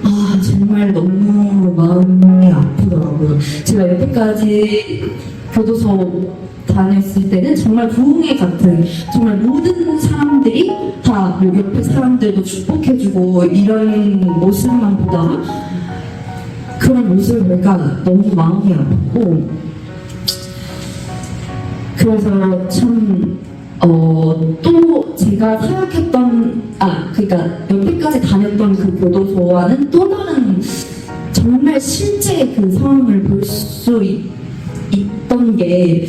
아 정말 너무 마음이 아프더라고요. 제가 여태까지 교도소 다녔을 때는 정말 부흥회 같은 정말 모든 사람들이 다 옆에 사람들도 축복해주고 이런 모습만 보다가 그런 모습을 보니까 너무 마음이 아프고 그래서 참 또 제가 사역했던 그러니까 여태까지 다녔던 그 교도소와는 또 다른 정말 실제 그 상황을 볼 수 있던 게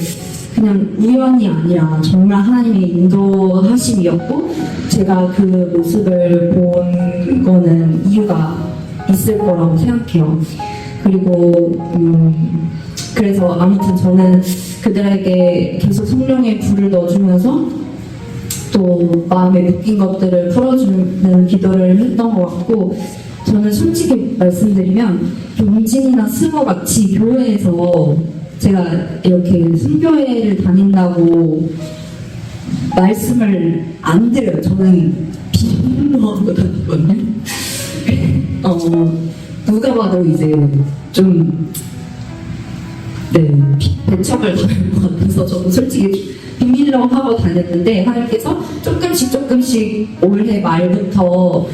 그냥 우연이 아니라 정말 하나님의 인도하심이었고 제가 그 모습을 본 거는 이유가 있을 거라고 생각해요. 그리고 그래서 아무튼 저는 그들에게 계속 성령의 불을 넣어주면서 또 마음에 묶인 것들을 풀어주는 기도를 했던 것 같고 저는 솔직히 말씀드리면 용진이나 스모같이 교회에서 제가 이렇게 순교회를 다닌다고 말씀을 안 드려요. 저는 비밀로 하고 다니거든요. 누가 봐도 이제 좀 배척을 당할 것 같아서 저도 솔직히 비밀로 하고 다녔는데 하나님께서 조금씩 올해 말부터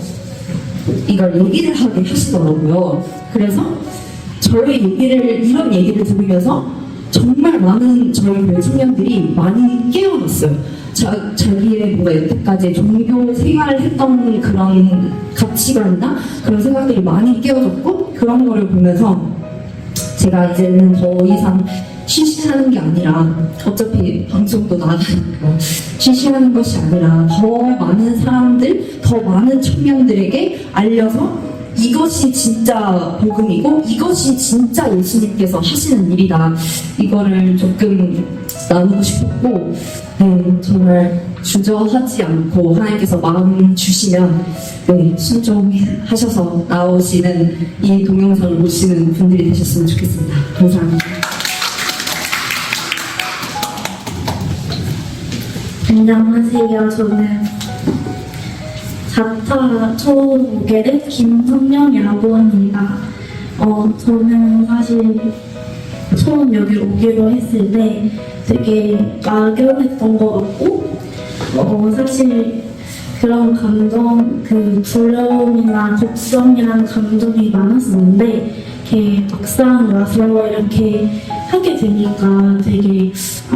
이걸 얘기를 하게 하시더라고요. 그래서 이런 얘기를 들으면서 정말 많은 저희 교회 청년들이 많이 깨어났어요. 자기의 뭔가 여태까지 종교 생활을 했던 그런 가치관이나 그런 생각들이 많이 깨어졌고 그런 거를 보면서 제가 이제는 더 이상 쉬쉬하는 게 아니라 어차피 방송도 나가니까 쉬쉬하는 것이 아니라 더 많은 사람들, 더 많은 청년들에게 알려서 이것이 진짜 복음이고 이것이 진짜 예수님께서 하시는 일이다. 이거를 조금 나누고 싶었고 정말 주저하지 않고 하나님께서 마음 주시면 순종하셔서 나오시는 이 동영상을 보시는 분들이 되셨으면 좋겠습니다. 감사합니다. 안녕하세요. 저는 4차 처음 오게 된 김성령이라고 합니다. 저는 사실 처음 여기 오기로 했을 때 되게 막연했던 것 같고 사실 그런 감정, 그 두려움이나 걱정이라는 감정이 많았었는데 이렇게 막상 와서 이렇게 하게 되니까 되게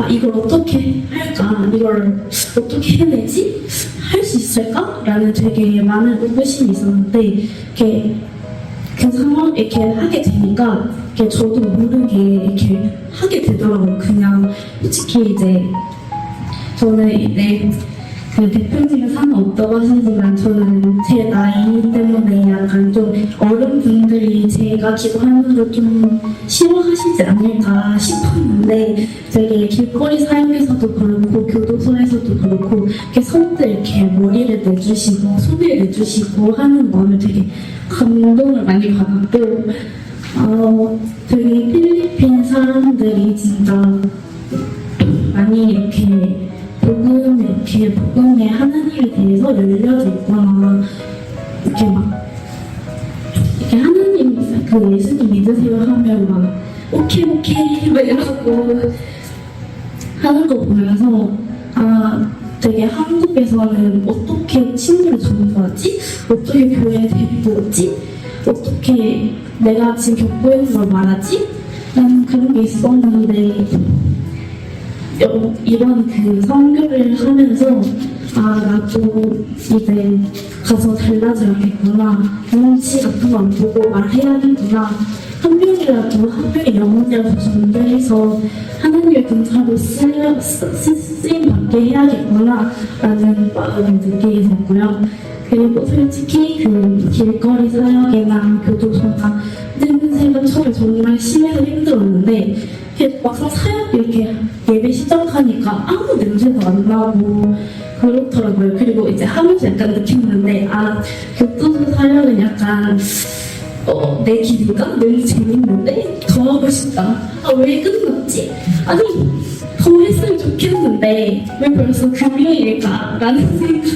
이걸 어떻게 할까? 이걸 어떻게 해내지? 할 수 있을까? 라는 되게 많은 의구심이 있었는데 이렇게 그 상황 이렇게 하게 되니까 이렇게 저도 모르게 이렇게 하게 되더라고요. 그냥 솔직히 이제 저는 이제 그 대표님은 상관없다고 하시지만 저는 제 나이 때문에 약간 좀 어른분들이 제가 기도하는 걸 좀 싫어하시지 않을까 싶었는데 되게 길거리 사역에서도 그렇고 교도소에서도 그렇고 이렇게 선들 이렇게 머리를 내주시고 손을 내주시고 하는 마음을 되게 감동을 많이 받았고 되게 필리핀 사람들이 진짜 많이 이렇게 복음의 하나님에 대해서 열려져 있거나 이렇게 막 이렇게 하나님 그 예수님 믿으세요 하면 막 오케이 막 이러고 하는 거 보면서 되게 한국에서는 어떻게 친구를 전도하지? 어떻게 교회에 데리고 오지? 어떻게 내가 지금 겪고 있는 걸 말하지? 라는 그런 게 있었는데 이번 그 선교를 하면서 나도 이제 가서 달라져야겠구나, 눈치 같은 거 안 보고 말해야겠구나, 한 명이 영혼이라도 전도해서 하나님의 감사로 쓰임 받게 해야겠구나 라는 마음을 느끼게 됐고요. 그리고 솔직히 그 길거리 사역이나 교도소나 냄새가 처음에 정말 심해서 힘들었는데 막상 사역 이렇게 예배 시작하니까 아무 냄새도 안 나고 그렇더라고요. 그리고 이제 하면서 약간 느꼈는데 교도소 사역은 약간 내 길인가? 너무 재밌는데? 더 하고 싶다. 왜 끝났지? 아니, 더 했으면 좋겠는데 왜 벌써 금요일일까? 라는 생각이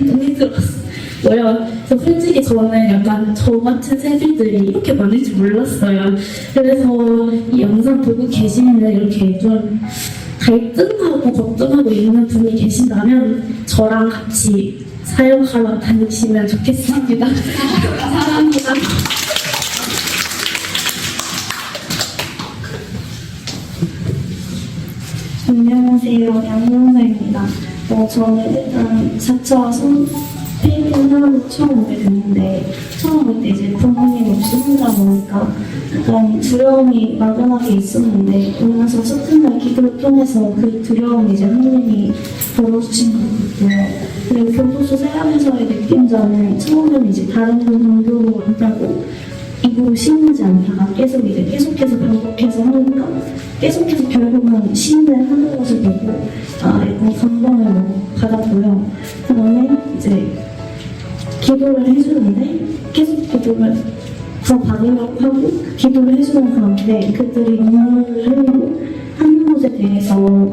너무 들었어요. 솔직히 저는 약간 저 같은 세대들이 이렇게 많을 줄 몰랐어요. 그래서 이 영상 보고 계시는 이렇게 좀 갈등하고 걱정하고 있는 분이 계신다면 저랑 같이 사역하러 다니시면 좋겠습니다. 사랑합니다. 안녕하세요. 양문서입니다. 저는 일단 4차 필리핀 사람도 처음 오게 됐는데 처음 올 때 이제 부모님 없이 혼자 오니까 약간 두려움이 막연하게 있었는데 오면서 첫날 기도를 통해서 그 두려움이 이제 하나님이 덜어주신 것 같고요. 그리고 교도소 생활에서의 느낀 점은 처음에는 이제 다른 종교로 한다고 이거 신하지 않다가 계속해서 반복해서 하니까 계속해서 결국은 신을 하는 것을 보고 약간 감동을 받았고요. 그 다음에 이제 기도를 해주는데 계속 기도를 더 받으려고 하고 기도를 해주는 가운데 그들이 눈물을 흘리고 하는 것에 대해서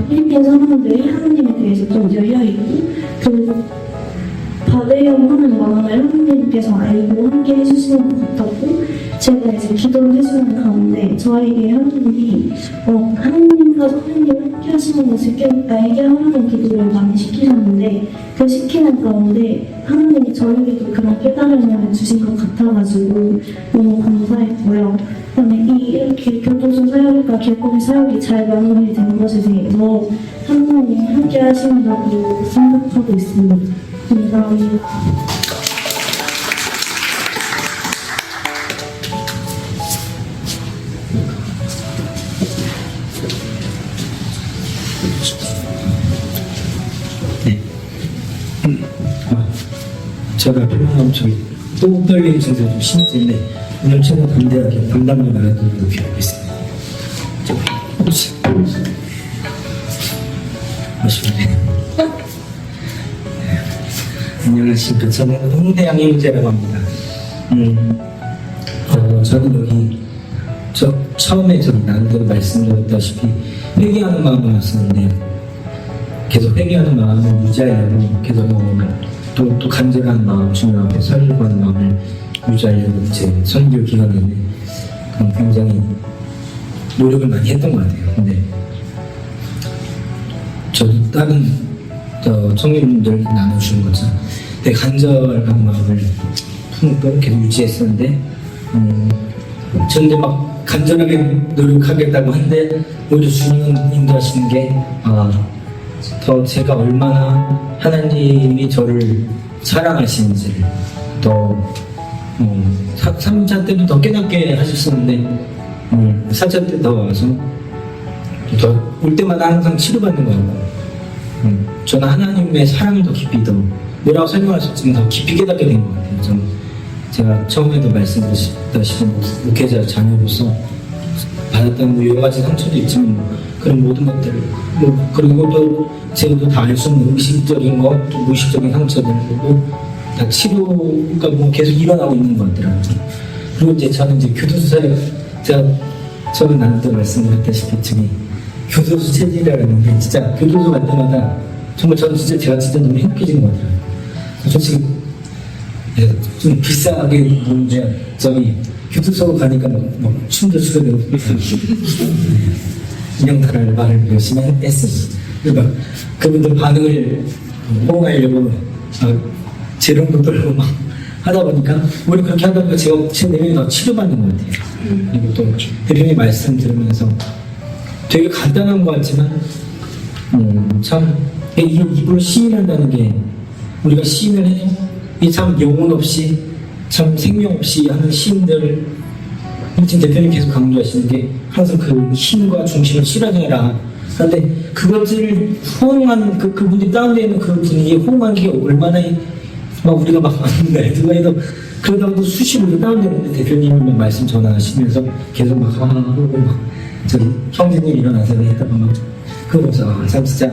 필리핀 사람들이 하나님에 대해서 좀 열려있고 그리고 받으려고 하는 마음을 하나님께서 알고 함께 해주시는 것 같았고 제가 이제 기도를 해주는 가운데 저에게 하나님이 하나님과 성령님 함께 하시는 것을 알게 하라는 기도를 많이 시키셨는데 그 시키는 가운데 하나님이 저에게도 그런 깨달음을 주신 것 같아가지고 너무 감사했고요. 그다음에 이렇게 교도소 사역과 길거리 사역이 잘 마무리된 것에 대해서 하나님이 함께 하신다고 생각하고 있습니다. 감사합니다. 제가 표현하면 또 떨리는 증세가 좀 심해지는데 오늘 최고 담대하게 담담을 말하도록 노력하겠습니다. 안녕하십니까. 저는 홍대양 형제라고 합니다. 저는 여기 처음에 나름대로 말씀드렸다시피 회개하는 마음을 왔었는데 계속 회개하는 마음을 유지하려고 계속 또 간절한 마음, 주님 앞에 서려고 하는 마음을 유지하려고 제 선교 기간에 굉장히 노력을 많이 했던 것 같아요. 근데 저도 다른 청년분들 나눠주는 것처럼 되게 간절한 마음을 품고 계속 유지했었는데 저는 막 간절하게 노력하겠다고 하는데 오히려 주님은 인도하시는 게 더 제가 얼마나 하나님이 저를 사랑하시는지를 더 3차 때도 더 깨닫게 하셨었는데 4차 때 더 와서 더 올 때마다 항상 치료받는 것 같고 저는 하나님의 사랑을 더 깊이 더 뭐라고 설명할 수 없지만 더 깊이 깨닫게 된 것 같아요. 저는 제가 처음에도 말씀드렸다시피 목회자 자녀로서 받았던 여러 가지 상처도 있지만 그런 모든 것들 그리고 또 제가 또 다 알 수 없는 의식적인 것, 또 무의식적인 상처들도 다 치료가 계속 일어나고 있는 것 같더라고요. 그리고 이제 저는 이제 교도소에 제가 처음에 나한테 말씀드렸다시피 저기 교도소 체질이라는 게 진짜 교도소 갈 때마다 정말 저는 제가 너무 행복해진 것 같아요. 솔직히 좀 비싸게 보는데 저기 교도소 가니까 막 춤도 추게 되고 인형탈할 말을 열심히 했어요. 그러니까 그분들 반응을 호응하려고 재롱도 떨고 막 하다 보니까 우리 그렇게 하다 보니까 제가 제 내면이 더 치료받는 것 같아요. 그리고 또 대표님 말씀 들으면서 되게 간단한 것 같지만 참 이게 입으로 시인한다는 게 우리가 시인을 해도 이게 참 영혼 없이 참 생명 없이 하는 시인들 지금 대표님 계속 강조하시는 게 항상 그 힘과 중심을 실현해라. 그런데 그것을 호응한 그분이 다운되어 있는 그 분위기에 호응한 게 얼마나 막 우리가 막 누가 해도 그러다가도 수시로 다운되는데 대표님이 말씀 전하시면서 계속 막 하고 막 저기 형제님 일어나서 했다가 막 그거 보면서 참 진짜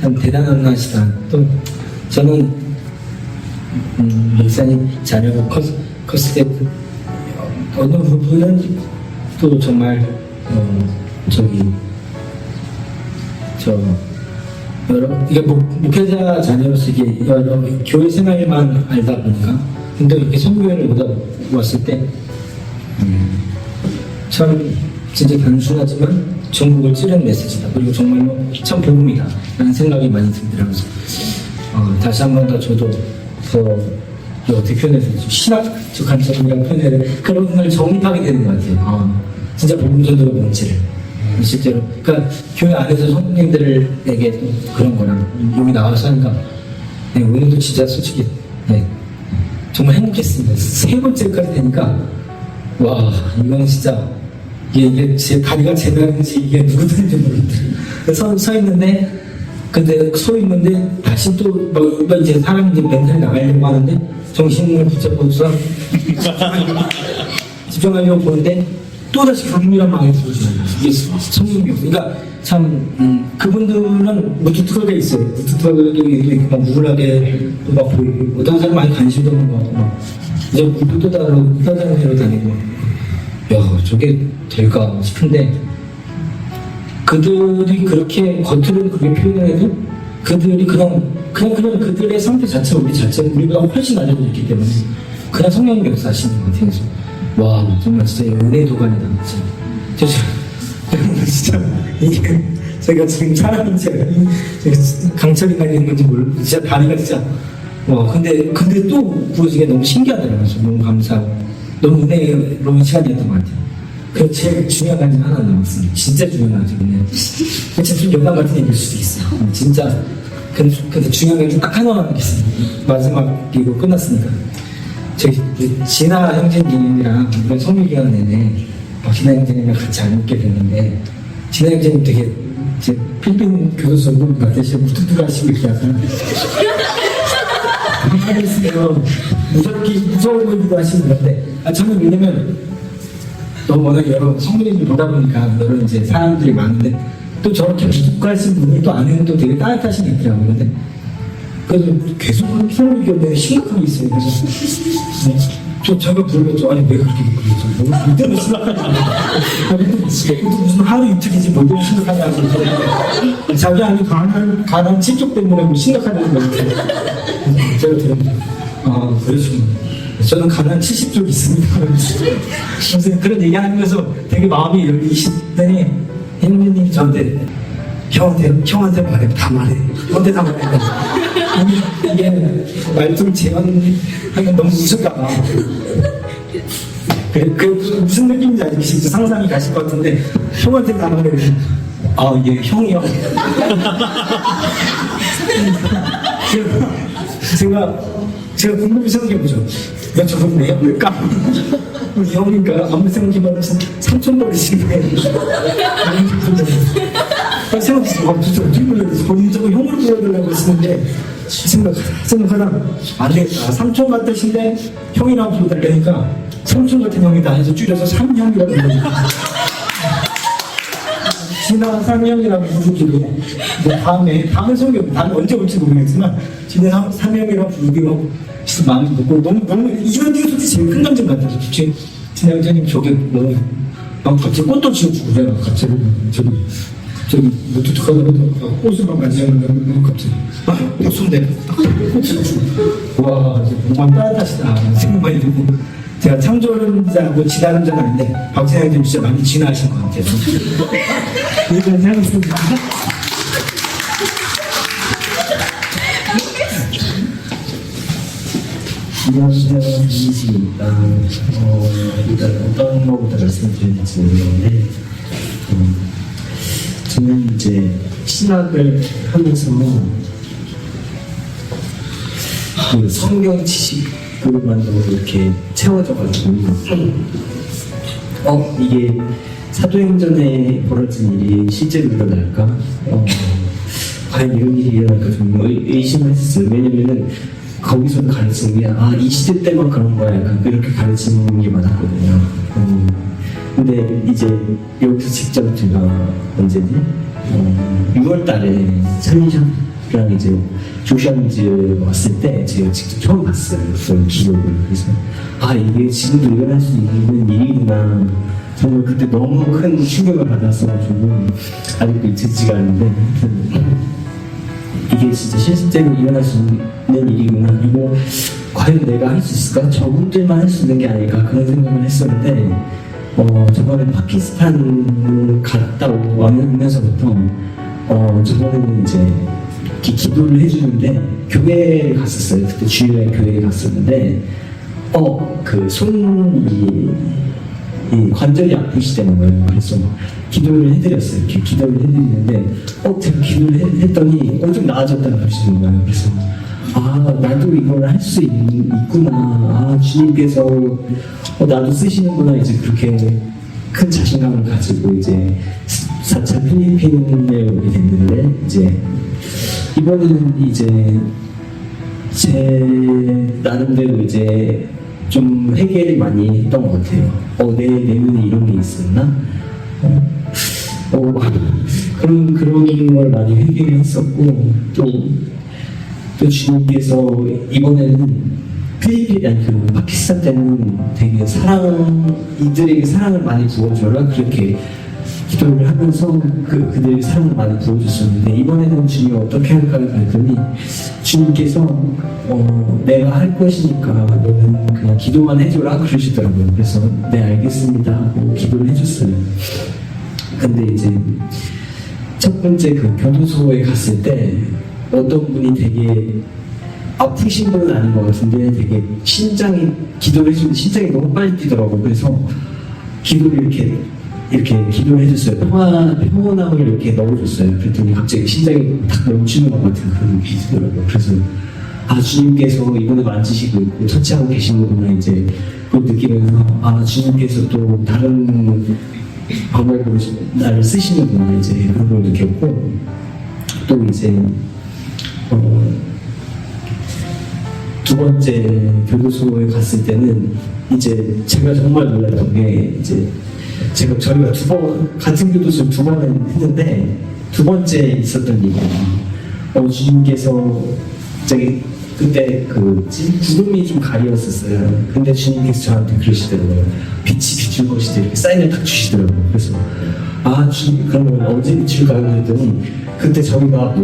참 대단한 하시다. 또 저는 목사님 자녀가 컸을 때 어느 부분은 또 정말 여러 이게 목회자 자녀로서 이게 여러 교회 생활만 알다 보니까 근데 이렇게 선교회를 오다 왔을 때 참 진짜 단순하지만 전국을 찌르는 메시지다. 그리고 정말로 참 복음이다 라는 생각이 많이 들더라고요. 다시 한 번 더 저도 더 어떻게 표현해야 되지? 신학적 관점이라고 표현해야 돼. 그런 걸 정립하게 되는 것 같아요. 진짜 복음전도의 본질을. 실제로. 그러니까 교회 안에서 성도님들에게 또 그런 거랑 여기 나와서 하니까 네, 오늘도 진짜 솔직히 네, 정말 행복했습니다. 세 번째까지 되니까 와 이건 진짜 이게 제 다리가 제 다리인지 이게 누구들인지 모르겠더라고요. 서 있는데 근데 서 있는데 다시 또 뭐 이제 사람이 이제 멘탈 나가려고 하는데 정신을 붙잡고서 집중하려고 보는데 또 다시 불미란 마음이 들어지는 거예요. 이게 성령이었어요. 그러니까 참 그분들은 무뚝뚝하게 있어요. 무뚝뚝하게 이렇게 막 우울하게 또 막 보이고 어떤 사람 많이 관심도 없는 것 같고 막 이제 물도 따르고 따다는 데로 다니고 야 저게 될까 싶은데 그들이 그렇게 겉으로는 그렇게 표현해도 그들이 그냥 그들의 상태 자체가 우리 자체가 우리보다 훨씬 낮아져 있기 때문에 그냥 성령님 역사하시는 것 같아요. 그래서 와 정말 진짜 은혜의 도가니다 진짜. 진짜 이게 제가 지금 사람인지 강철이가 있는 건지 모르고 진짜 다리가 진짜 와 근데 또 구워지게 너무 신기하더라고요. 너무 감사하고 너무 은혜로운 시간이었던 것 같아요. 그 제일 중요한 가지 하나 남았습니다. 진짜 중요한 가지 진짜 좀 영광 같은 얘기일 수도 있어요. 진짜 근데 중요한 게 딱 하나만 남겠습니다. 마지막이고 끝났으니까 저희 진아 형제님이랑 이번 성묘 기간 내내 진아 형제님이랑 같이 안 먹게 됐는데 진아 형제님 되게 이제 필리핀 교도소 분 같으시고 무뚝뚝하시고 이렇게 약간 가만히 있으면 무서워 보이기도 하시는 건데 저는 왜냐면 너무 워낙 여러 성도님들 보다 보니까 여러 이제 사람들이 많은데 또 저렇게 무뚝뚝하신 분이 또 안에는 또 되게 따뜻하신 게 있더라고요. 근데 그래서 계속 서로 이게 심각하게 있어요. 그래서 제가 부르면 아니 왜 그렇게 그러죠? 너무 이때는 심각하지 무슨 하루 이틀이지 뭐 이렇게 심각하냐고 자기 안에 가난 친족 때문에 뭐 심각하다는 거예요. 제가 들으면 그러시구나. 저는 가난 70쪽 있습니다. 그래서 그런 얘기하면서 되게 마음이 열리시더니 형님이 저한테 형한테 말해 다 말해 형한테 다 말해 이게 말투를 제한하면 너무 무섭다가 그 무슨 느낌인지 알겠지 상상이 가실 것 같은데 형한테 다 말해 예 형이요 제가 궁금히 생각해보죠. 야, 저분 내 형일까? 우리 형인가? 아무리 생각해봐도 삼촌버리신 거예요. 생각해보죠. 진짜 어떻게 불러야 본인 저거 형으로 불러달라고 했었는데 생각하다 안 되겠다. 삼촌 같으신데 형이라고 불러달라니까 삼촌 같은 형이다 해서 줄여서 삼형이라고 불러요. 지나 삼형이라고 부르기로 다음에 다음에 언제 올지 모르겠지만 지나 삼형이라고 부르기로 진짜 마음이 먹고 너무 이런 게 솔직히 제일 큰 감정 같아요. 진아 형제님 저게 너무 갑자기 꽃도 지어주고 그래요. 갑자기 저기 무뚝뚝하다고 꽃을 막 만지면 갑자기 꽃순대 꽃 지어주고 와 정말 따뜻하시다 생각만이 들고 제가 창조론자하고 진화론자는 아닌데 박진아 형제님 진짜 많이 진화하신 것 같아요. 이런 생각이 듭니다. 진화론자이시니까 일단 어떤 거부터 말씀드릴지 모르겠는데 저는 이제 신학을 하면서 그 성경 지식으로만 너무 이렇게 채워져가지고 이게 사도행전에 벌어진 일이 실제로 일어날까? 과연 이런 일이 일어날까 좀 의심을 했어요. 왜냐면은 거기서 가르치는 게 이 시대 때만 그런 거야 약간 그렇게 가르치는 게 많았거든요. 근데 이제 여기서 직접 제가 언제지? 6월 달에 찬이랑 이제 조시아문즈 왔을 때 제가 직접 처음 봤어요. 그런 기록을. 그래서 이게 지금도 일어날 수 있는 일이구나. 정말 그때 너무 큰 충격을 받았어가지고 아직도 잊히지가 않는데 이게 진짜 실제로 일어날 수 있는 일이구나. 그리고 과연 내가 할 수 있을까? 저분들만 할 수 있는 게 아닐까 그런 생각을 했었는데 저번에 파키스탄 갔다 오면서부터 저번에는 이제 이렇게 기도를 해주는데 교회를 갔었어요. 그때 주일날 교회에 갔었는데 그 손이 이 관절이 아프시다는 거예요. 그래서 기도를 해드렸어요. 이렇게 기도를 해드리는데 제가 기도를 했더니 좀 나아졌다고 하시는 거예요. 그래서 나도 이걸 할 수 있구나. 주님께서 나도 쓰시는구나. 이제 그렇게 큰 자신감을 가지고 이제 4차 필리핀에 오게 됐는데 이제 이번에는 이제 제 나름대로 이제 좀 회개를 많이 했던 것 같아요. 내 내면에 이런 게 있었나? 그런 걸 많이 회개를 했었고 또 주님께서 이번에는 그 파키스탄 때는 되게 이들에게 사랑을 많이 부어줘라 그렇게 기도를 하면서 그들에게 사랑을 많이 부어줬었는데 이번에는 주님이 어떻게 할까를 봤더니 주님께서 내가 할 것이니까 너는 그냥 기도만 해줘라 그러시더라고요. 그래서 네 알겠습니다 하고 기도를 해줬어요. 근데 이제 첫 번째 그 교도소에 갔을 때 어떤 분이 되게 아프신 분은 아닌 것 같은데 되게 기도를 해주는데 심장이 너무 빨리 뛰더라고요. 그래서 기도를 이렇게 기도를 해줬어요. 평온함을 이렇게 넣어줬어요. 그랬더니 갑자기 심장이 탁 멈추는 것 같은 그런 느낌이 들더라고요. 그래서 주님께서 이번에 만지시고 있고 터치하고 계시는구나 이제 그걸 느끼면서 주님께서 또 다른 방법으로 나를 쓰시는구나 이제 그런 걸 느꼈고 또 이제 두 번째 교도소에 갔을 때는 이제 제가 정말 놀랐던 게 이제 저희가 같은 교도소를 2번을 했는데 두 번째 있었던 일이에요. 주님께서 그때 구름이 좀 가리웠었어요. 근데 주님께서 저한테 그러시더라고요. 빛이 비출 것이다 이렇게 사인을 딱 주시더라고요. 그래서 주님 그러면 언제 비출까요? 그랬더니 그때 저희가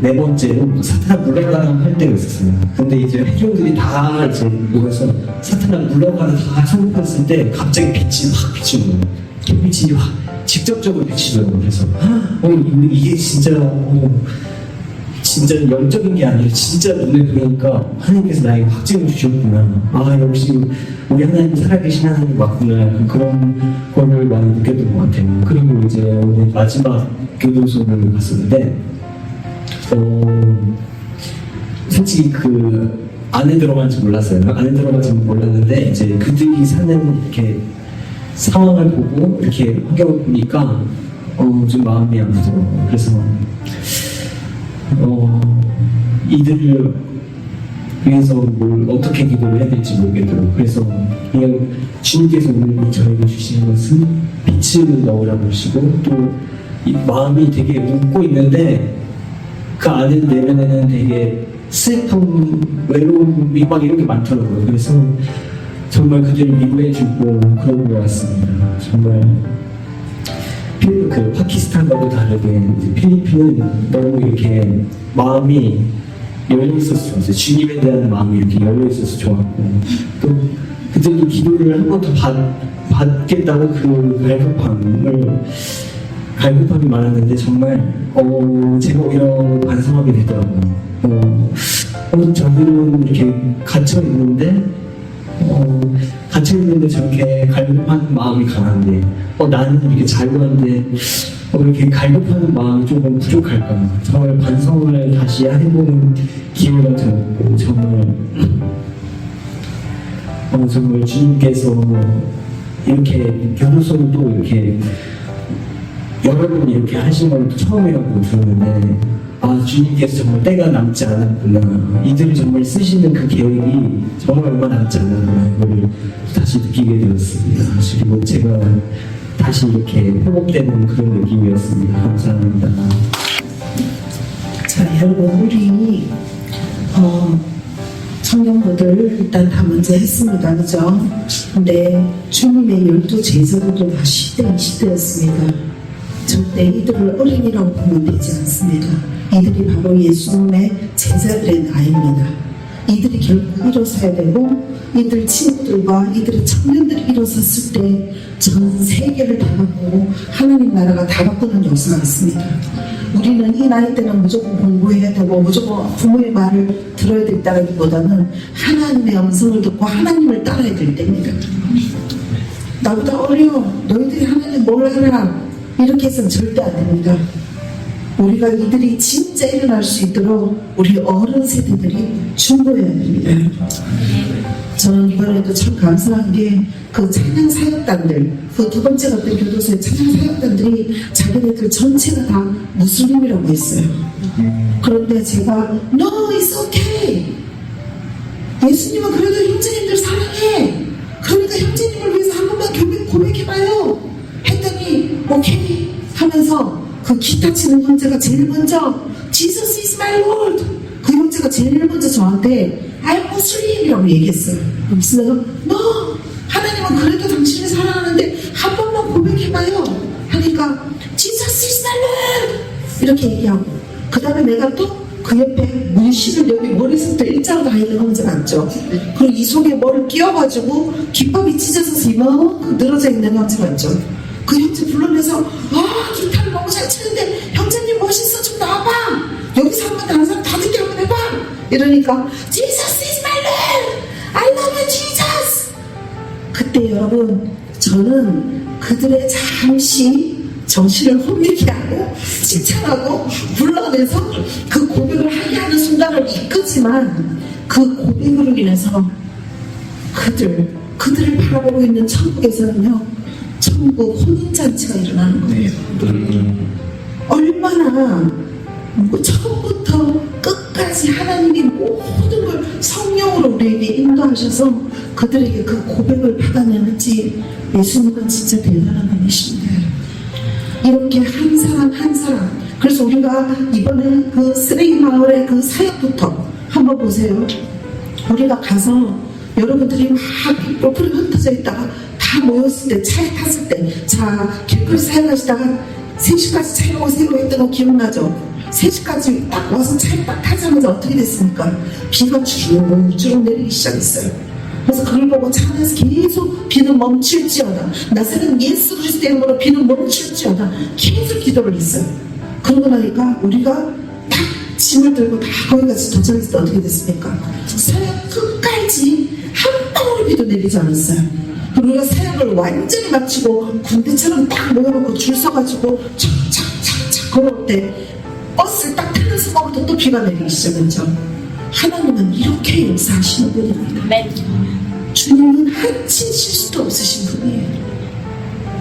네 번째로 사탄아 물러가라 할 때가 있었어요. 근데 이제 회중들이 다 이제 모여서 사탄아 물러가라 다 선포했을 때 갑자기 빛이 확 비치는 거예요. 빛이 확 직접적으로 비치더라고요. 그래서 이게 진짜 영적인 게 아니라 진짜 눈에 보니까 하나님께서 나에게 확증을 주셨구나. 역시 우리 하나님 살아계신 하나님 맞구나. 그런 거를 많이 느꼈던 것 같아요. 그리고 이제 오늘 마지막 교도소를 갔었는데 솔직히 안에 들어간지 몰랐어요. 안에 들어간지 몰랐는데 이제 그들이 사는 이렇게 상황을 보고 이렇게 환경을 보니까 좀 마음이 아프더라고요. 그래서 이들을 위해서 뭘 어떻게 기도를 해야 될지 모르겠더라고요. 그래서 그냥 주님께서 오늘 저에게 주시는 것은 빛을 넣으라고 하시고 또 이 마음이 되게 웃고 있는데 그 안에 내면에는 되게 슬픔, 외로움이 막 이런 게 많더라고요. 그래서 정말 그들을 위로해주고 그런 것 같습니다. 정말 파키스탄과도 다르게 필리핀은 너무 이렇게 마음이 열려있어서 좋았어요. 주님에 대한 마음이 이렇게 열려있어서 좋았고 또 그들도 기도를 한 번 더 받겠다고 갈급함이 많았는데 정말 제가 오히려 반성하게 되더라고요. 저들은 이렇게 갇혀있는데 저렇게 갈급한 마음이 강한데 나는 이렇게 자유한데 그렇게 갈급하는 마음이 조금 부족할까. 정말 반성을 다시 해보는 기회가 되었고, 정말 주님께서 이렇게 교도소를 또 이렇게 여러분이 이렇게 하신 걸 처음이라고 들었는데, 주님께서 정말 때가 남지 않았구나. 이들이 정말 쓰시는 그 계획이 정말 얼마 남지 않았구나. 이걸 다시 느끼게 되었습니다. 그리고 제가 다시 이렇게 회복되는 그런 느낌이었습니다. 감사합니다. 자, 여러분, 우리 청년부들 일단 다 먼저 했습니다. 그죠? 근데 주님의 12 제자들도 다 10대, 20대였습니다. 절대 이들을 어린이라고 보면 되지 않습니다. 이들이 바로 예수님의 제자들의 나이입니다. 이들이 결국 일어서야 되고, 이들 친구들과 이들의 청년들이 일어섰을 때 전 세계를 다 바꾸고 하나님 나라가 다 바꾸는 역사가 있습니다. 우리는 이 나이 때는 무조건 공부해야 되고 무조건 부모의 말을 들어야 된다기보다는 하나님의 음성을 듣고 하나님을 따라야 될 때입니다. 나보다 어려, 너희들이 하나님 뭘 알아, 이렇게 해서는 절대 안 됩니다. 우리가 이들이 진짜 일어날 수 있도록 우리 어른 세대들이 준비해야 됩니다. 저는 이번에도 참 감사한 게 그 찬양 사역단들, 그 두 번째 갔던 교도소의 찬양 사역단들이 자기네들 전체가 다 무슬림이라고 했어요. 그런데 제가 No, it's okay. 예수님은 그래도 형제님들 사랑해. 그러니까 형제님을 위해서 한 번만 고백해봐요. 했더니 오케이 하면서 그 기타 치는 형제가 제일 먼저 Jesus is my Lord. 그 형제가 제일 먼저 저한테 I'm Muslim이라고 얘기했어요. 그래서 내가 No, 하나님은 그래도 당신을 사랑하는데 한 번만 고백해봐요 하니까 Jesus is my Lord 이렇게 얘기하고, 그 다음에 내가 또 그 옆에 문신을 여기 머리부터 일자로 다 있는 형제 맞죠? 그리고 이 속에 뭐를 끼워가지고 깃밥이 찢어져서 이만큼 늘어져 있는 형제 맞죠? 그 형제 불러내서 기타를 너무 잘 치는데 형제님 멋있어, 좀 나와봐, 여기서 한번 다른 사람 다 듣게 한번 해봐 이러니까 Jesus is my Lord, I love you Jesus. 그때 여러분, 저는 그들의 잠시 정신을 혼미케 하고 칭찬하고 불러내서 그 고백을 하게 하는 순간을 이끄지만, 그 고백으로 인해서 그들을 바라보고 있는 천국에서는요, 천국 혼인잔치가 일어나는 거예요. 얼마나 처음부터 끝까지 하나님이 모든 걸 성령으로 우리에게 인도하셔서 그들에게 그 고백을 받아내는지, 예수님은 진짜 대단한 분이십니다. 이렇게 한 사람 한 사람, 그래서 우리가 이번에 그 쓰레기 마을의 그 사역부터 한번 보세요. 우리가 가서 여러분들이 막 뿔뿔이 흩어져 있다가 다 모였을 때, 차에 탔을 때, 자, 길거리 사역하시다가 3시까지 차에 오세요 했던 거 기억나죠? 3시까지 딱 와서 차에 딱 타자마자 어떻게 됐습니까? 비가 주룩주룩 내리기 시작했어요. 그래서 그걸 보고 차 안에서 계속 비는 멈출지어다, 나사렛 예수 그리스도의 이름으로 비는 멈출지어다 계속 기도를 했어요. 그러고 나니까 우리가 딱 짐을 들고 다 거기까지 도착했을 때 어떻게 됐습니까? 사역 끝까지 한 방울의 비도 내리지 않았어요. 그리고 우리가 사역을 완전히 마치고 군대처럼 딱 모여놓고 줄 서가지고 착착착착 걸어올 때 버스를 딱 타는 순간부터 또 비가 내리기 시작했죠. 하나님은 이렇게 역사하시는 분입니다. 주님은 한치 실수도 없으신 분이에요.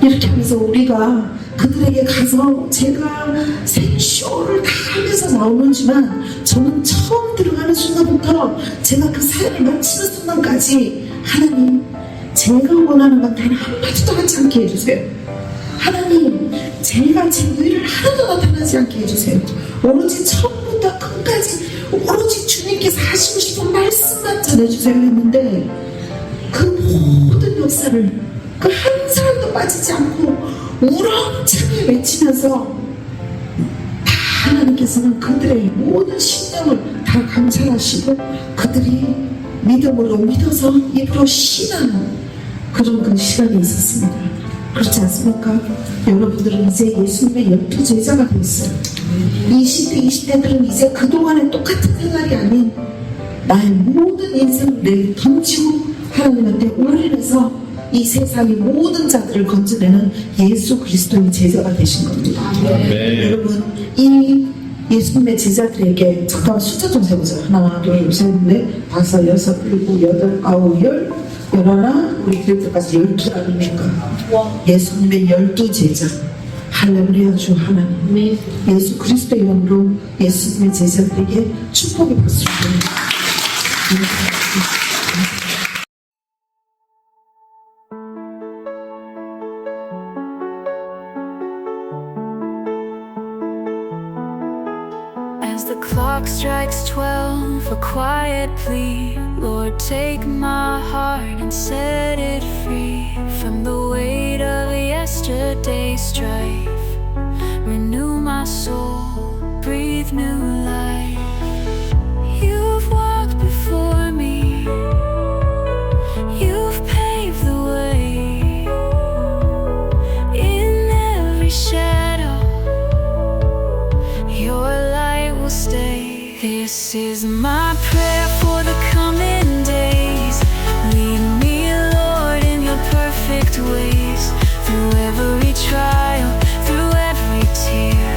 이렇게 하면서 우리가 그들에게 가서, 제가 생쇼를 다 하면서 나오는지만 저는 처음 들어가는 순간부터 제가 그 사역을 마치는 순간까지 하나님, 제가 원하는 건 단 한마디도 하지 않게 해주세요. 하나님, 제가 제 의를 하나도 나타나지 않게 해주세요. 오로지 처음부터 끝까지 오로지 주님께서 하시고 싶은 말씀만 전해주세요 했는데, 그 모든 역사를 그 한 사람도 빠지지 않고 우렁차게 외치면서 다 하나님께서는 그들의 모든 신령을 다 감찰하시고 그들이 믿음으로 믿어서 입으로 신하는 그런 그 시간이 있었습니다. 그렇지 않습니까? 여러분들은 이제 예수님의 12 제자가 됐어요. 20대, 20대들은 이제 그동안의 똑같은 생활이 아닌 나의 모든 인생을 내게 던지고 하나님한테 올인해서 이 세상의 모든 자들을 건져내는 예수 그리스도의 제자가 되신 겁니다. 여러분 이 예수님의 제자들에게 잠깐만 숫자 좀 세보자. 하나, 둘, 셋, 넷, 다섯, 여섯, 일곱, 여덟, 아홉, 열, 열하나, 우리 교회까지 12 아닙니까? 예수님의 12 제자. 할렐루야 주 하나님. 예수 그리스도의 이름으로 예수님의 제자들에게 축복의 박수를 드립니다. As the clock strikes 12, a quiet plea, Lord, take my heart and set it free from the weight of yesterday's strife. Renew my soul, breathe new life. You've walked before me, you've paved the way. In every shadow, your light will stay. This is my prayer for the coming days. Lead me, Lord, in your perfect ways. Through every trial, through every tear,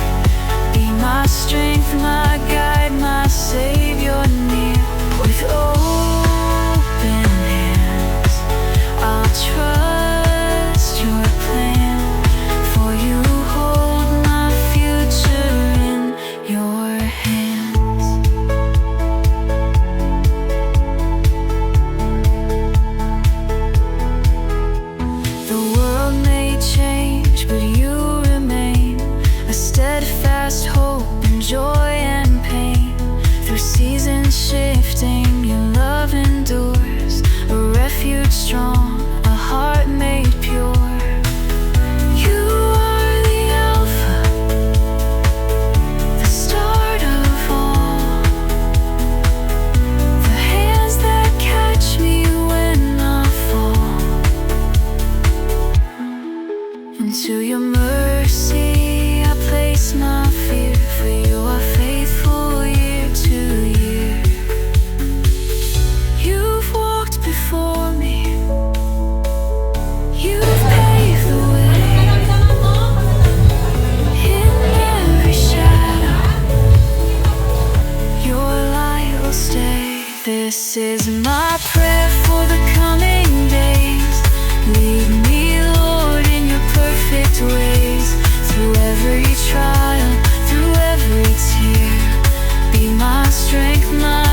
be my strength, my guide, my Savior near. With open hands, I'll trust your plan, for you hold my future in your hands. The world may change, but you remain a steadfast hope in joy and pain. Through seasons shifting, your love endures, a refuge strong, a heart made pure. You are the Alpha, the start of all, the hands that catch me when I fall. Into your mercy I place my fear, for you are faithful year to year. You've walked before me, you've paved the way. In every shadow, your light will stay. This is my prayer for the coming days. Lead me, Lord, in your perfect ways. Through every trial, through every tear, be my strength, my